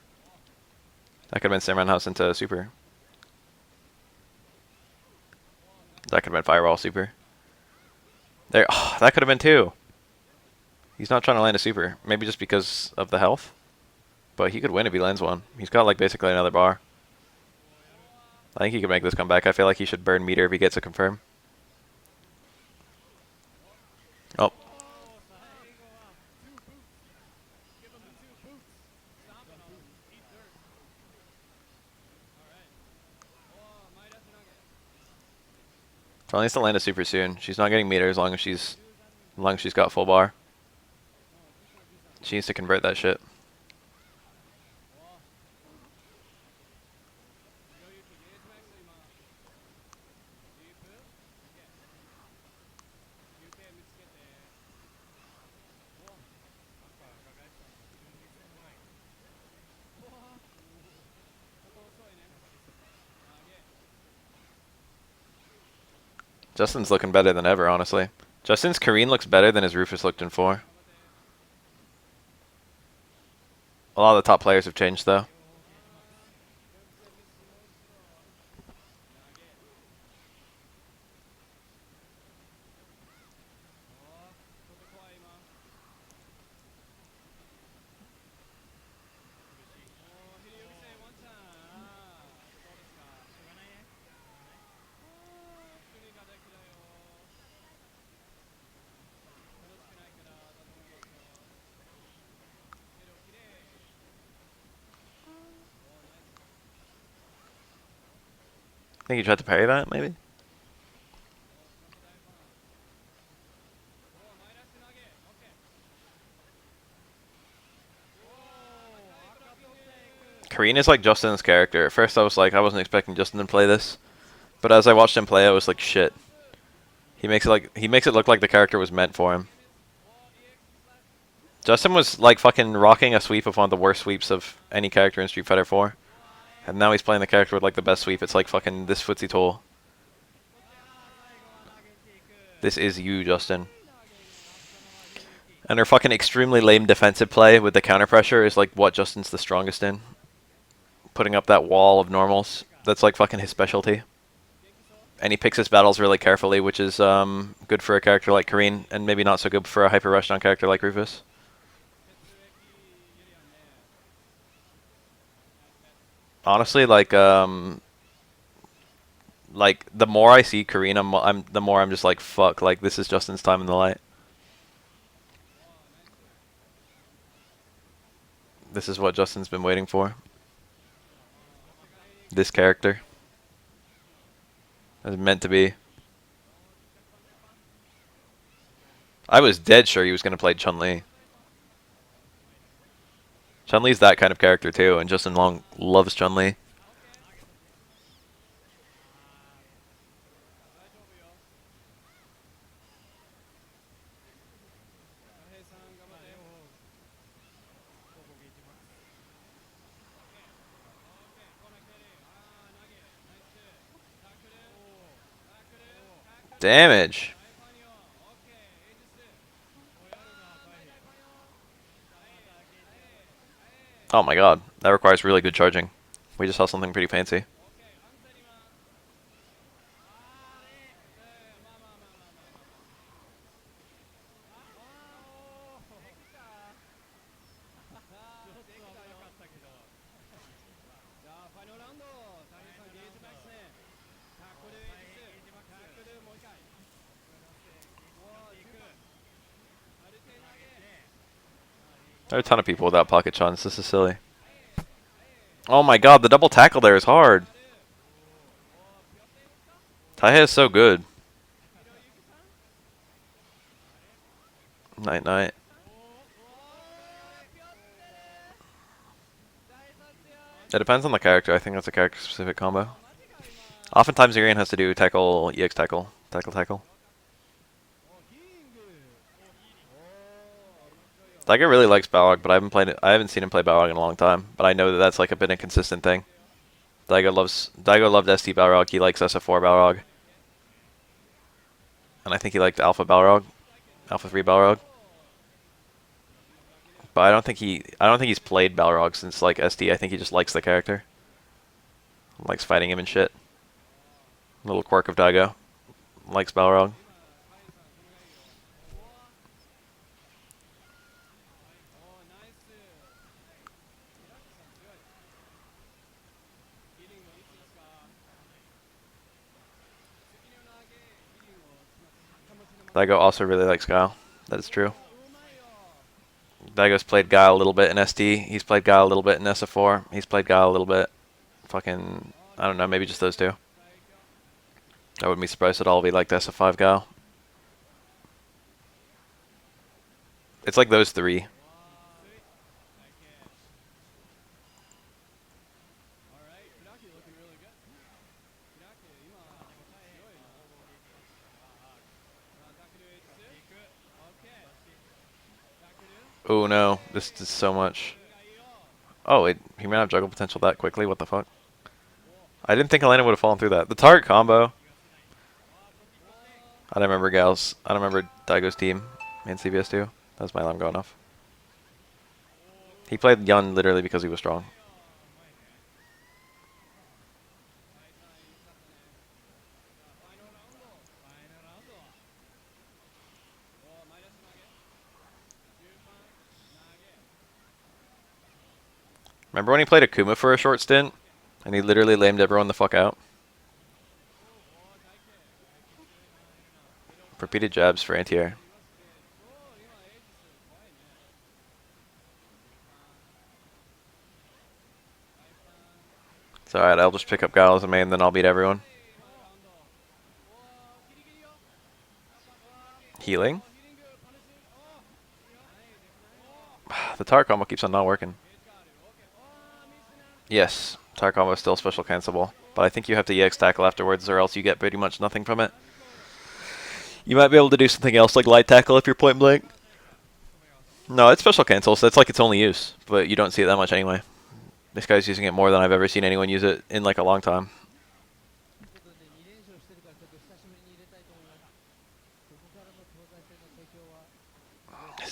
That could have been Samurai House into Super. That could have been Fireball Super. There, oh, that could have been two. He's not trying to land a Super. Maybe just because of the health. But he could win if he lands one. He's got, like, basically another bar. I think he could make this comeback. I feel like he should burn meter if he gets a confirm. Oh. Charlie needs to land a Super soon. She's not getting meter as long as she's got full bar. She needs to convert that shit. Justin's looking better than ever, honestly. Justin's Kareen looks better than his Rufus looked in 4. A lot of the top players have changed, though. I think he tried to parry that, maybe? Kareen is like Justin's character. At first I was like, I wasn't expecting Justin to play this. But as I watched him play, I was like, shit. He makes it look like the character was meant for him. Justin was like fucking rocking a sweep of one of the worst sweeps of any character in Street Fighter 4. And now he's playing the character with like the best sweep. It's like fucking this footsie tool. This is you, Justin. And her fucking extremely lame defensive play with the counter pressure is like what Justin's the strongest in. Putting up that wall of normals. That's like fucking his specialty. And he picks his battles really carefully, which is good for a character like Kareen, and maybe not so good for a hyper rushed on character like Rufus. Honestly, like the more I see Kareen, the more I'm just like, fuck, like this is Justin's time in the light. This is what Justin's been waiting for. This character. It's meant to be. I was dead sure he was going to play Chun-Li. Chun-Li's that kind of character too, and Justin Long loves Chun-Li. Damage. Oh my god, that requires really good charging. We just saw something pretty fancy. There are a ton of people without pocket chuns. This is silly. Oh my god, the double tackle there is hard. Taihe is so good. Night night. It depends on the character. I think that's a character specific combo. Oftentimes Urian has to do tackle, EX tackle, tackle. Daigo really likes Balrog, but I haven't seen him play Balrog in a long time. But I know that that's like a bit inconsistent thing. Daigo loved ST Balrog. He likes SF4 Balrog, and I think he liked Alpha Balrog, Alpha 3 Balrog. But I don't think he's played Balrog since like ST. I think he just likes the character, likes fighting him and shit. Little quirk of Daigo, likes Balrog. Daigo also really likes Guile. That is true. Daigo's played Guile a little bit in ST. He's played Guile a little bit in SF4. He's played Guile a little bit. Fucking, I don't know, maybe just those two. I wouldn't be surprised at all if he liked SF5 Guile. It's like those three. Oh no, this is so much. Oh, he ran out of juggle potential that quickly? What the fuck? I didn't think Elena would have fallen through that. The target combo. I don't remember I don't remember Daigo's team in CBS2. That's my alarm going off. He played Yun literally because he was strong. Remember when he played Akuma for a short stint? And he literally lamed everyone the fuck out? Repeated jabs for anti-air. It's alright, I'll just pick up Guile as a main, then I'll beat everyone. Healing? The tar combo keeps on not working. Yes, tar combo is still special cancelable, but I think you have to EX tackle afterwards or else you get pretty much nothing from it. You might be able to do something else like light tackle if you're point blank. No, it's special cancel, so it's like its only use, but you don't see it that much anyway. This guy's using it more than I've ever seen anyone use it in like a long time.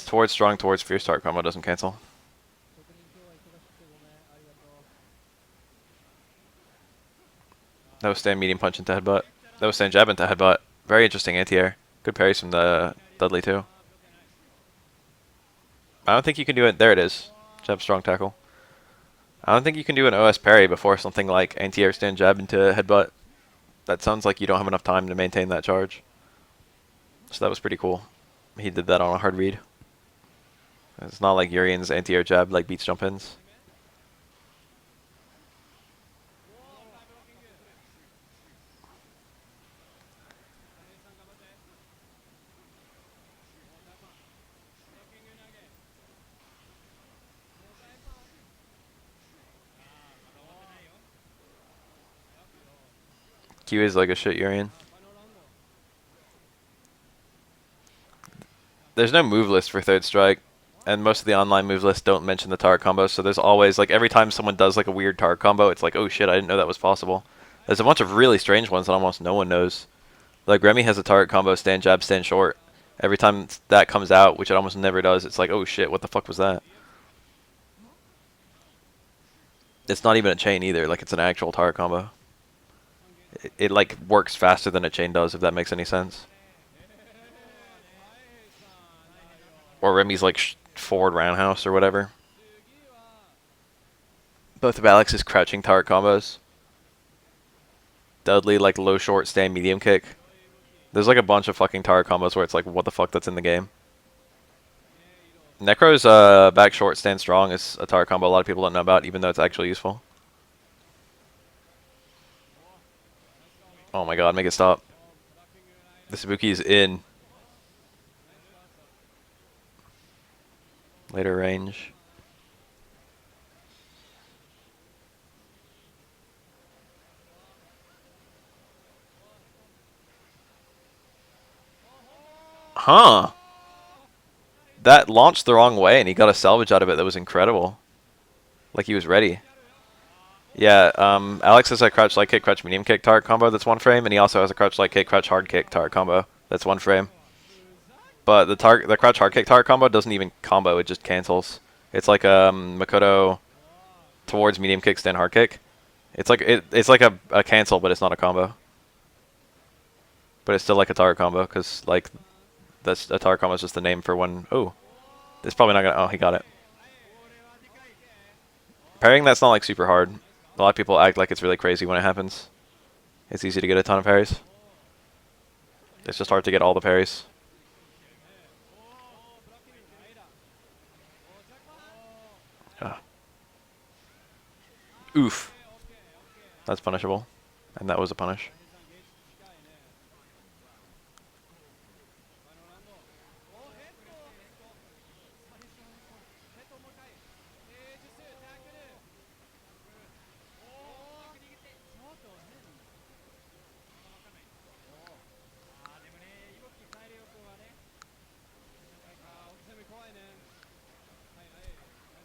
Towards fierce tar combo doesn't cancel. That was stand medium punch into headbutt. That was stand jab into headbutt. Very interesting anti-air. Good parries from the Dudley too. I don't think you can do it. There it is. Jab strong tackle. I don't think you can do an OS parry before something like anti-air stand jab into headbutt. That sounds like you don't have enough time to maintain that charge. So that was pretty cool. He did that on a hard read. It's not like Urian's anti-air jab like beats jump ins. Q is like a shit Urian. There's no move list for third strike, and most of the online move lists don't mention the tar combo, so there's always, like, every time someone does like a weird tar combo, it's like, oh shit, I didn't know that was possible. There's a bunch of really strange ones that almost no one knows. Like, Remy has a target combo, stand jab, stand short. Every time that comes out, which it almost never does, it's like, oh shit, what the fuck was that? It's not even a chain either, like it's an actual target combo. It like works faster than a chain does, if that makes any sense. Or Remy's like forward roundhouse or whatever. Both of Alex's crouching target combos. Dudley like low short stand medium kick. There's like a bunch of fucking target combos where it's like, what the fuck, that's in the game. Necro's back short stand strong is a target combo a lot of people don't know about, even though it's actually useful. Oh my god, make it stop. The Sabuki is in. Later range. Huh. That launched the wrong way and he got a salvage out of it that was incredible. Like he was ready. Yeah, Alex has a crouch light kick, crouch medium kick target combo that's one frame, and he also has a crouch light kick, crouch hard kick target combo that's one frame. But the crouch hard kick target combo doesn't even combo, it just cancels. It's like Makoto towards medium kick, stand hard kick. It's like it's like a cancel, but it's not a combo. But it's still like a target combo, because like that's a target combo is just the name for one. Oh, it's probably not gonna. Oh, he got it. Parrying that's not like super hard. A lot of people act like it's really crazy when it happens. It's easy to get a ton of parries. It's just hard to get all the parries. Ah. Oof. That's punishable. And that was a punish.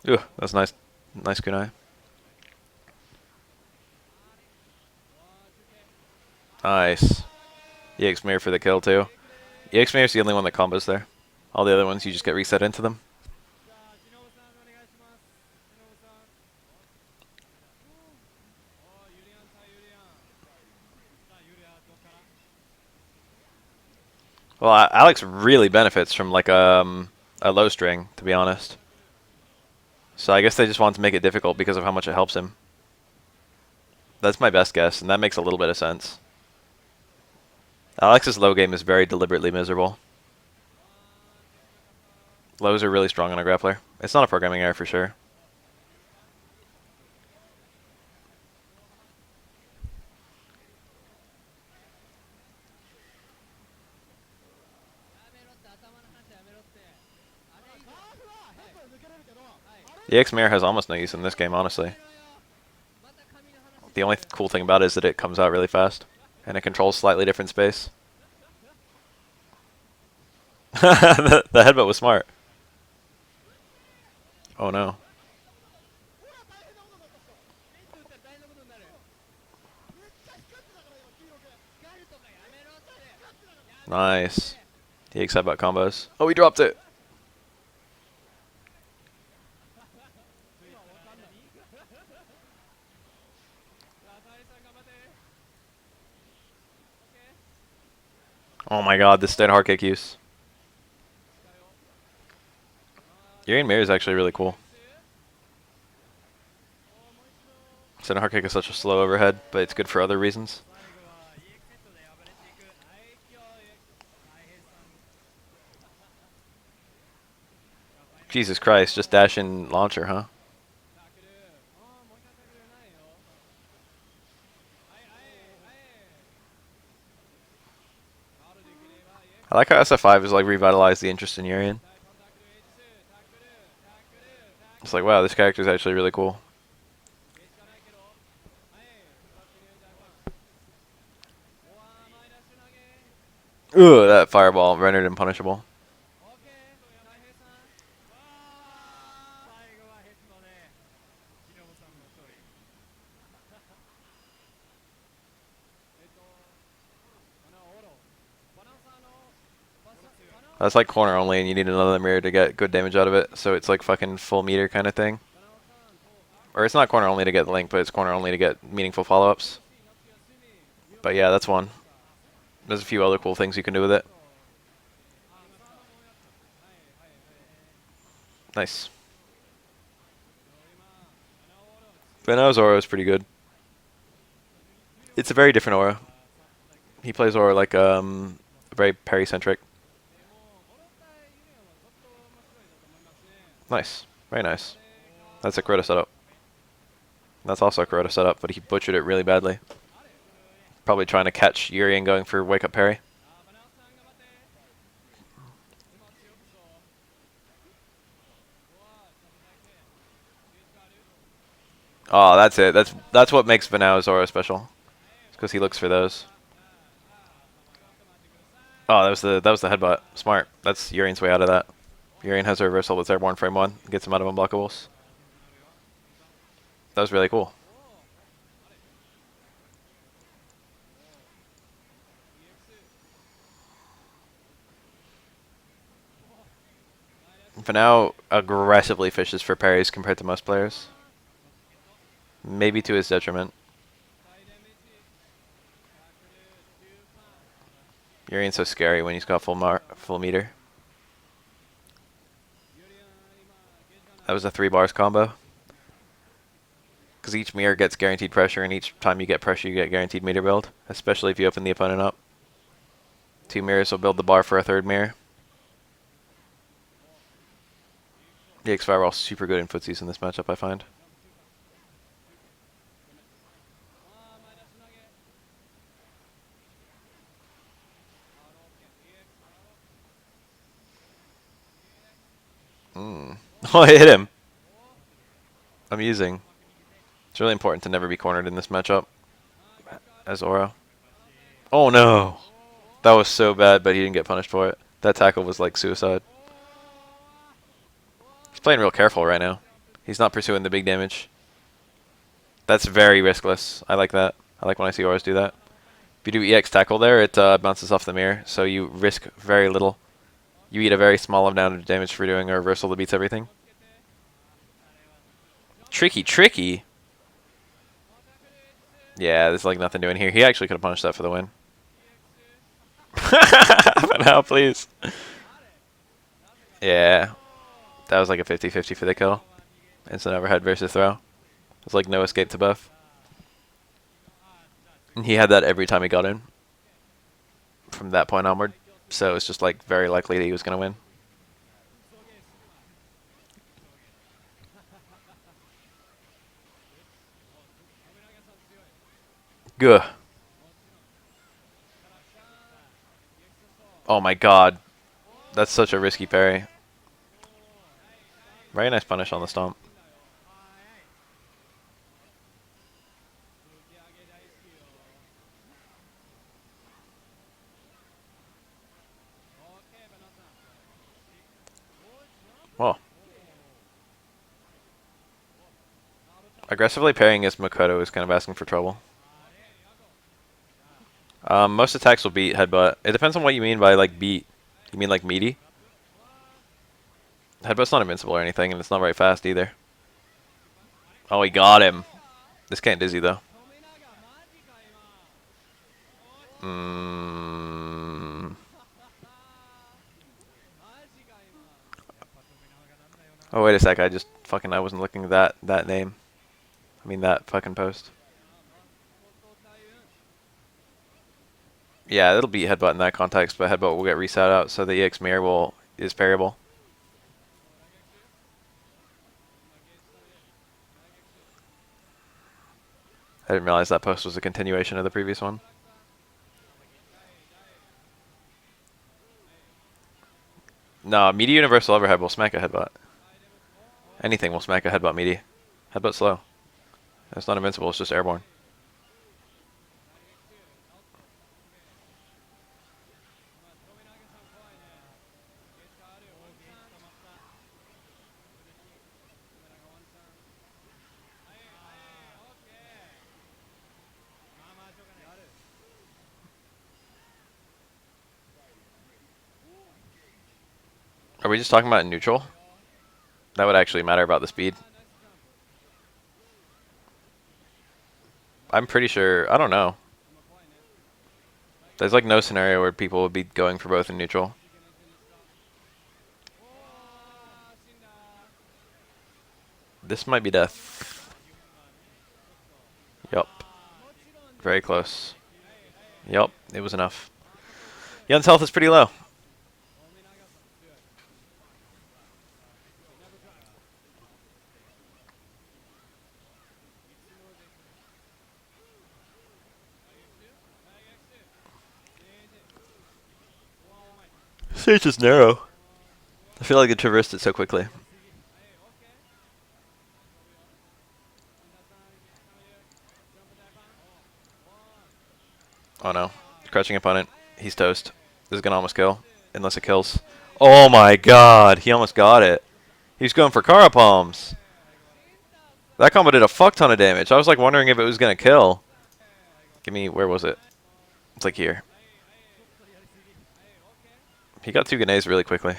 Ooh, that's nice. Nice kunai. Nice. EX Mirror for the kill too. EX Mirror is the only one that combos there. All the other ones you just get reset into them. Well, Alex really benefits from like a low string, to be honest. So I guess they just want to make it difficult because of how much it helps him. That's my best guess, and that makes a little bit of sense. Alex's low game is very deliberately miserable. Lows are really strong on a grappler. It's not a programming error for sure. The X-Mare has almost no use in this game, honestly. The only cool thing about it is that it comes out really fast, and it controls slightly different space. the headbutt was smart. Oh no. Nice. He excited about combos. Oh, he dropped it. Oh my god, this stand hard kick use. Urian Mirror is actually really cool. Stand hard kick is such a slow overhead, but it's good for other reasons. Jesus Christ, just dash in launcher, huh? I like how SF5 has like revitalized the interest in Urian. It's like, wow, this character is actually really cool. Ooh, that fireball rendered him punishable. That's like corner only, and you need another mirror to get good damage out of it. So it's like fucking full meter kind of thing. Or it's not corner only to get the link, but it's corner only to get meaningful follow-ups. But yeah, that's one. There's a few other cool things you can do with it. Nice. Venao's aura is pretty good. It's a very different aura. He plays aura like very parry-centric. Nice. Very nice. That's a Kuroda setup. That's also a Kuroda setup, but he butchered it really badly. Probably trying to catch Yuri and going for wake up parry. Oh, that's it. That's what makes Vanao Zoro special. Because he looks for those. Oh, that was the headbutt. Smart. That's Urian's way out of that. Urian has a reversal that's airborne frame 1. Gets him out of unblockables. That was really cool. Vanao aggressively fishes for parries compared to most players. Maybe to his detriment. Urian's so scary when he's got full meter. That was a 3 bars combo. Because each mirror gets guaranteed pressure, and each time you get pressure, you get guaranteed meter build. Especially if you open the opponent up. 2 mirrors will build the bar for a 3rd mirror. EX Fireball super good in footsies in this matchup, I find. Oh, I hit him. Amusing. It's really important to never be cornered in this matchup. As Oro. Oh no! That was so bad, but he didn't get punished for it. That tackle was like suicide. He's playing real careful right now. He's not pursuing the big damage. That's very riskless. I like that. I like when I see Oros do that. If you do EX tackle there, it bounces off the mirror, so you risk very little. You eat a very small amount of damage for doing a reversal that beats everything. Tricky. Yeah, there's like nothing doing here. He actually could have punished that for the win. But now, please. Yeah. That was like a 50-50 for the kill. Instant overhead versus throw. There's like no escape to buff. And he had that every time he got in. From that point onward. So it's just like very likely that he was going to win. Good. Oh my god. That's such a risky parry. Very nice punish on the stomp. Well. Aggressively parrying as Makoto is kind of asking for trouble. Most attacks will beat headbutt. It depends on what you mean by like beat. You mean like meaty? Headbutt's not invincible or anything, and it's not very fast either. Oh, he got him. This can't dizzy though. Oh wait a sec, I wasn't looking at that name. I mean that fucking post. Yeah, it'll beat headbutt in that context, but headbutt will get reset out, so the EX mirror is parryable. I didn't realize that post was a continuation of the previous one. No, meaty universal overhead will smack a headbutt. Anything will smack a headbutt meaty. Headbutt slow. It's not invincible, it's just airborne. Are we just talking about neutral? That would actually matter about the speed. I'm pretty sure, I don't know. There's like no scenario where people would be going for both in neutral. This might be death. Yup. Very close. Yup, it was enough. Yun's health is pretty low. stage is narrow. I feel like it traversed it so quickly. Oh no. Crouching opponent. He's toast. This is gonna almost kill. Unless it kills. Oh my god. He almost got it. He was going for Kara Palms. That combo did a fuck ton of damage. I was like wondering if it was gonna kill. Give me, where was it? It's like here. He got 2 Ganes really quickly.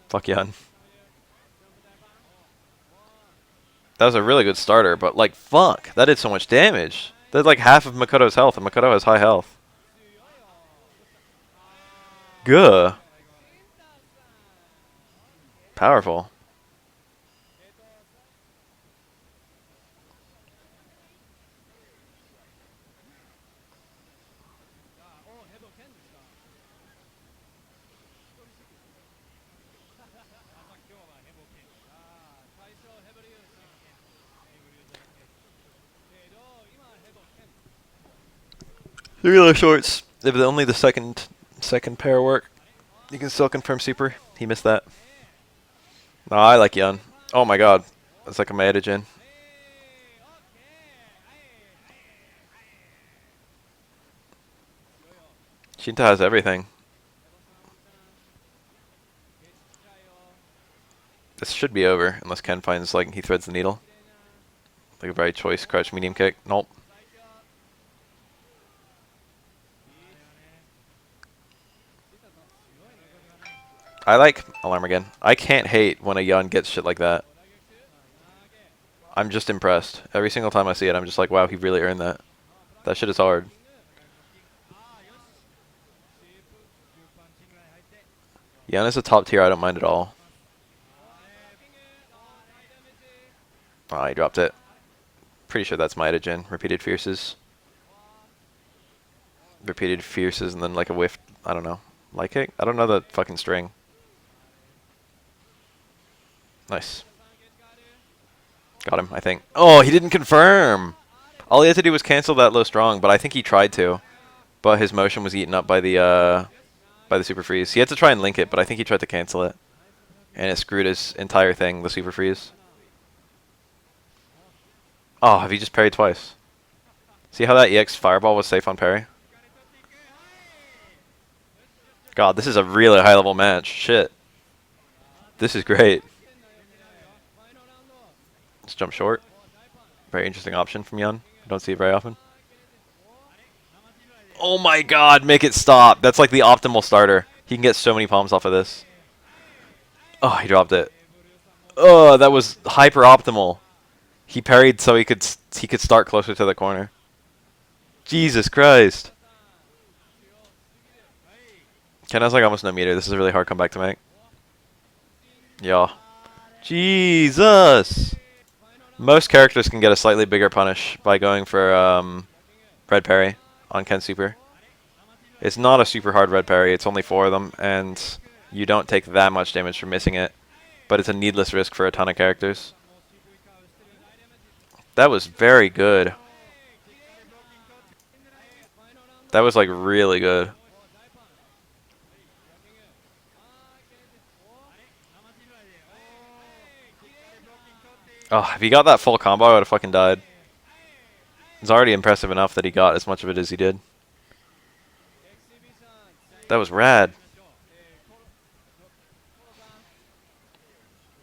Fuck Yun. That was a really good starter, but like fuck. That did so much damage. That did like half of Makoto's health, and Makoto has high health. Good. Powerful. Three shorts. If only the second pair work, you can still confirm super. He missed that. No, I like Yun. Oh my god. That's like a Maedajin. Shinta has everything. This should be over, unless Ken finds, like, he threads the needle. Like a very choice crouch medium kick. Nope. I like Alarm again. I can't hate when a Yun gets shit like that. I'm just impressed. Every single time I see it, I'm just like, wow, he really earned that. That shit is hard. Yun is a top tier, I don't mind at all. Oh, he dropped it. Pretty sure that's Maedajin. Repeated fierces. Repeated fierces and then like a whiff. I don't know. Light kick? I don't know the fucking string. Nice. Got him, I think. Oh, he didn't confirm! All he had to do was cancel that low strong, but I think he tried to. But his motion was eaten up by the super freeze. He had to try and link it, but I think he tried to cancel it. And it screwed his entire thing, the super freeze. Oh, have you just parried twice? See how that EX fireball was safe on parry? God, this is a really high level match. Shit. This is great. Let's jump short. Very interesting option from Yun. Don't see it very often. Oh my god, make it stop. That's like the optimal starter. He can get so many palms off of this. Oh, he dropped it. Oh, that was hyper optimal. He parried so he could start closer to the corner. Jesus Christ. Ken has like almost no meter. This is a really hard comeback to make. Yeah. Jesus. Most characters can get a slightly bigger punish by going for red parry on Ken Super. It's not a super hard red parry. It's only 4 of them, and you don't take that much damage for missing it. But it's a needless risk for a ton of characters. That was very good. That was like really good. Oh, if he got that full combo, I would have fucking died. It's already impressive enough that he got as much of it as he did. That was rad.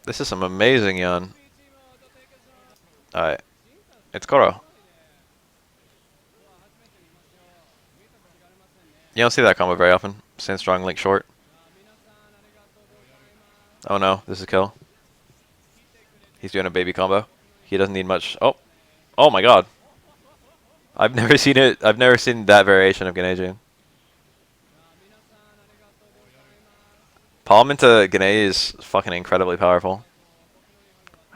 This is some amazing Yun. Alright. It's Koro. You don't see that combo very often. Stand strong, link short. Oh no, this is kill. He's doing a baby combo. He doesn't need much. Oh. Oh my god. I've never seen it. I've never seen that variation of Ganejin. Palm into Gane is fucking incredibly powerful.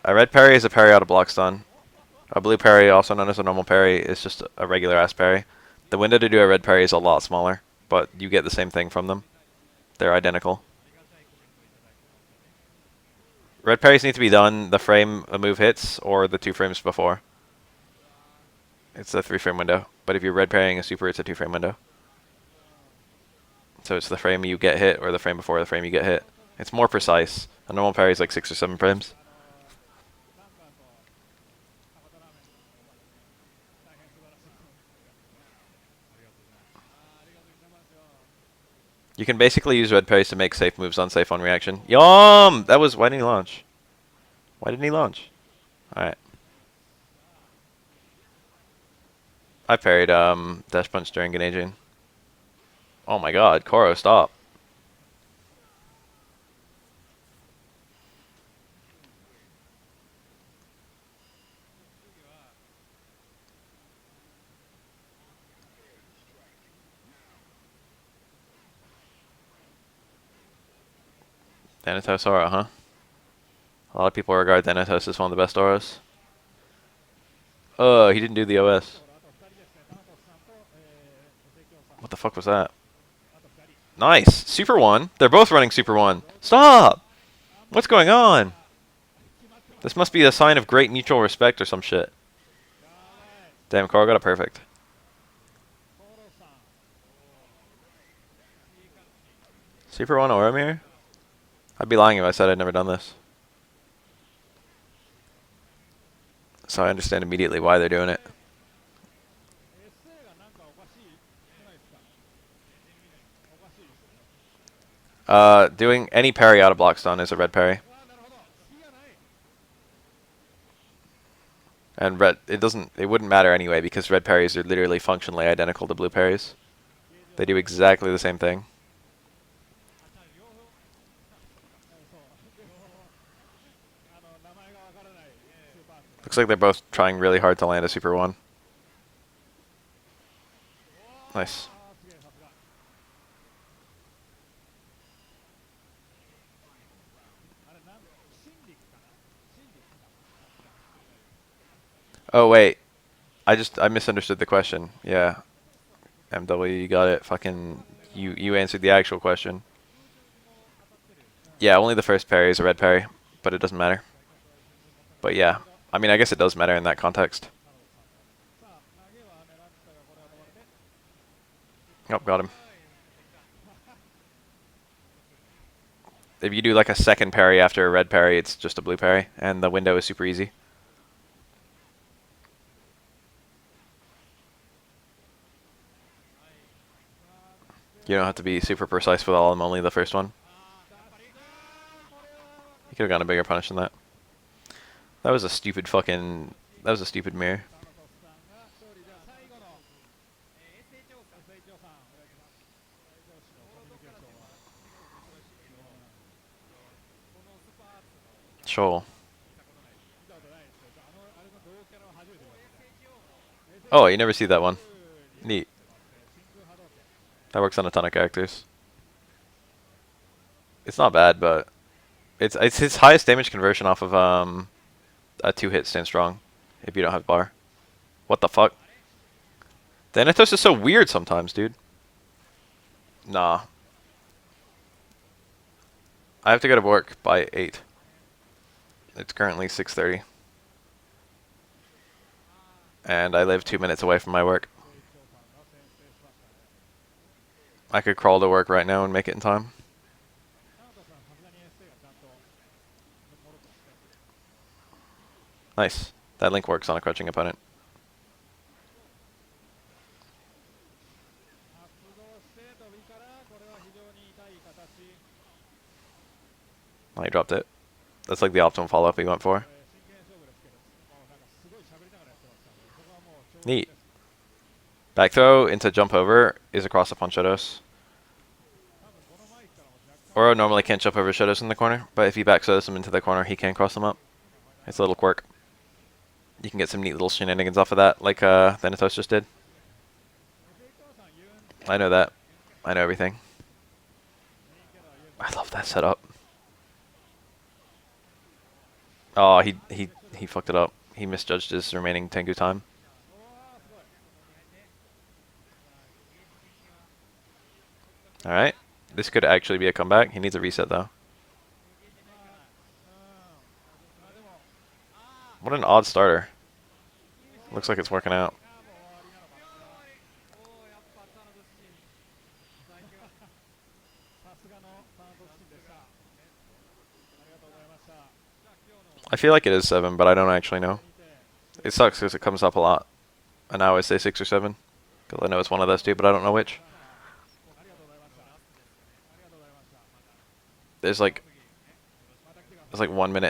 A red parry is a parry out of block stun. A blue parry, also known as a normal parry, is just a regular ass parry. The window to do a red parry is a lot smaller, but you get the same thing from them. They're identical. Red parries need to be done the frame a move hits or the 2 frames before. It's a 3-frame window, but if you're red parrying a super, it's a 2-frame window. So it's the frame you get hit or the frame before the frame you get hit. It's more precise. A normal parry is like 6 or 7 frames. You can basically use red parries to make safe moves unsafe on reaction. Yum! That was... Why didn't he launch? Why didn't he launch? Alright. I parried dash punch during Ganaging. Oh my god, Koro, stop. Thanatos aura, huh? A lot of people regard Thanatos as one of the best auras. Oh, he didn't do the OS. あと2人ですね、タナトスさんと、セイキョウさん。 What the fuck was that? あと2人。 Nice! Super 1? They're both running Super 1. Stop! What's going on? This must be a sign of great mutual respect or some shit. Damn, Koro got it perfect. コロさん。Super 1 Aura Mirror? I'd be lying if I said I'd never done this. So I understand immediately why they're doing it. エッセイがなんかおかしいくないですか？おかしいですよね。 Doing any parry out of block stun is a red parry. ああ、なるほど。隙がない。 And red, it wouldn't matter anyway because red parries are literally functionally identical to blue parries. They do exactly the same thing. あ、両方。そう。両方。名前がわからないスーパーアーツ。 Looks like they're both trying really hard to land a Super 1. Nice. ああ、すげえ、さすが。あれ、心理かな心理か。 Oh wait, I misunderstood the question. Yeah, MW, you got it. Fucking, you answered the actual question. Yeah, only the first parry is a red parry, but it doesn't matter. But yeah, I mean, I guess it does matter in that context. さあ、投げは狙ったが、これは止まって。 Oh, got him. If you do like a second parry after a red parry, it's just a blue parry, and the window is super easy. You don't have to be super precise with all of them, only the first one. You could have gotten a bigger punish than that. That was a stupid fucking... That was a stupid mirror. タナトスさんが勝利では最後のエセイチョウさん、エセイチョウさん、お願いします。上司のコミュニケーションは。このスパーツの Sure. 見たことないです。見たことないですけど、あれの同キャラを初めて見ました。 Oh, you never see that one. Neat. 真空波動拳。 That works on a ton of characters. It's not bad, but it's his highest damage conversion off of a 2-hit stand strong if you don't have bar. What the fuck? Thanatos is so weird sometimes, dude. Nah. I have to go to work by 8. It's currently 6:30. And I live 2 minutes away from my work. I could crawl to work right now and make it in time. Nice. That link works on a crouching opponent. Oh, he dropped it. That's like the optimal follow-up he went for. Neat. Back throw into jump over is across upon Shadows. Oro normally can't jump over Shadows in the corner, but if he back throws him into the corner, he can cross them up. It's a little quirk. You can get some neat little shenanigans off of that, like Thanatos just did. I know that. I know everything. I love that setup. Oh, he fucked it up. He misjudged his remaining Tengu time. Alright. This could actually be a comeback. He needs a reset, though. What an odd starter. Looks like it's working out. I feel like it is 7, but I don't actually know. It sucks because it comes up a lot. And now I say 6 or 7. Because I know it's one of those two, but I don't know which. ありがとうございました。ありがとうございました。また。 There's like また来てください。 there's like 1 minute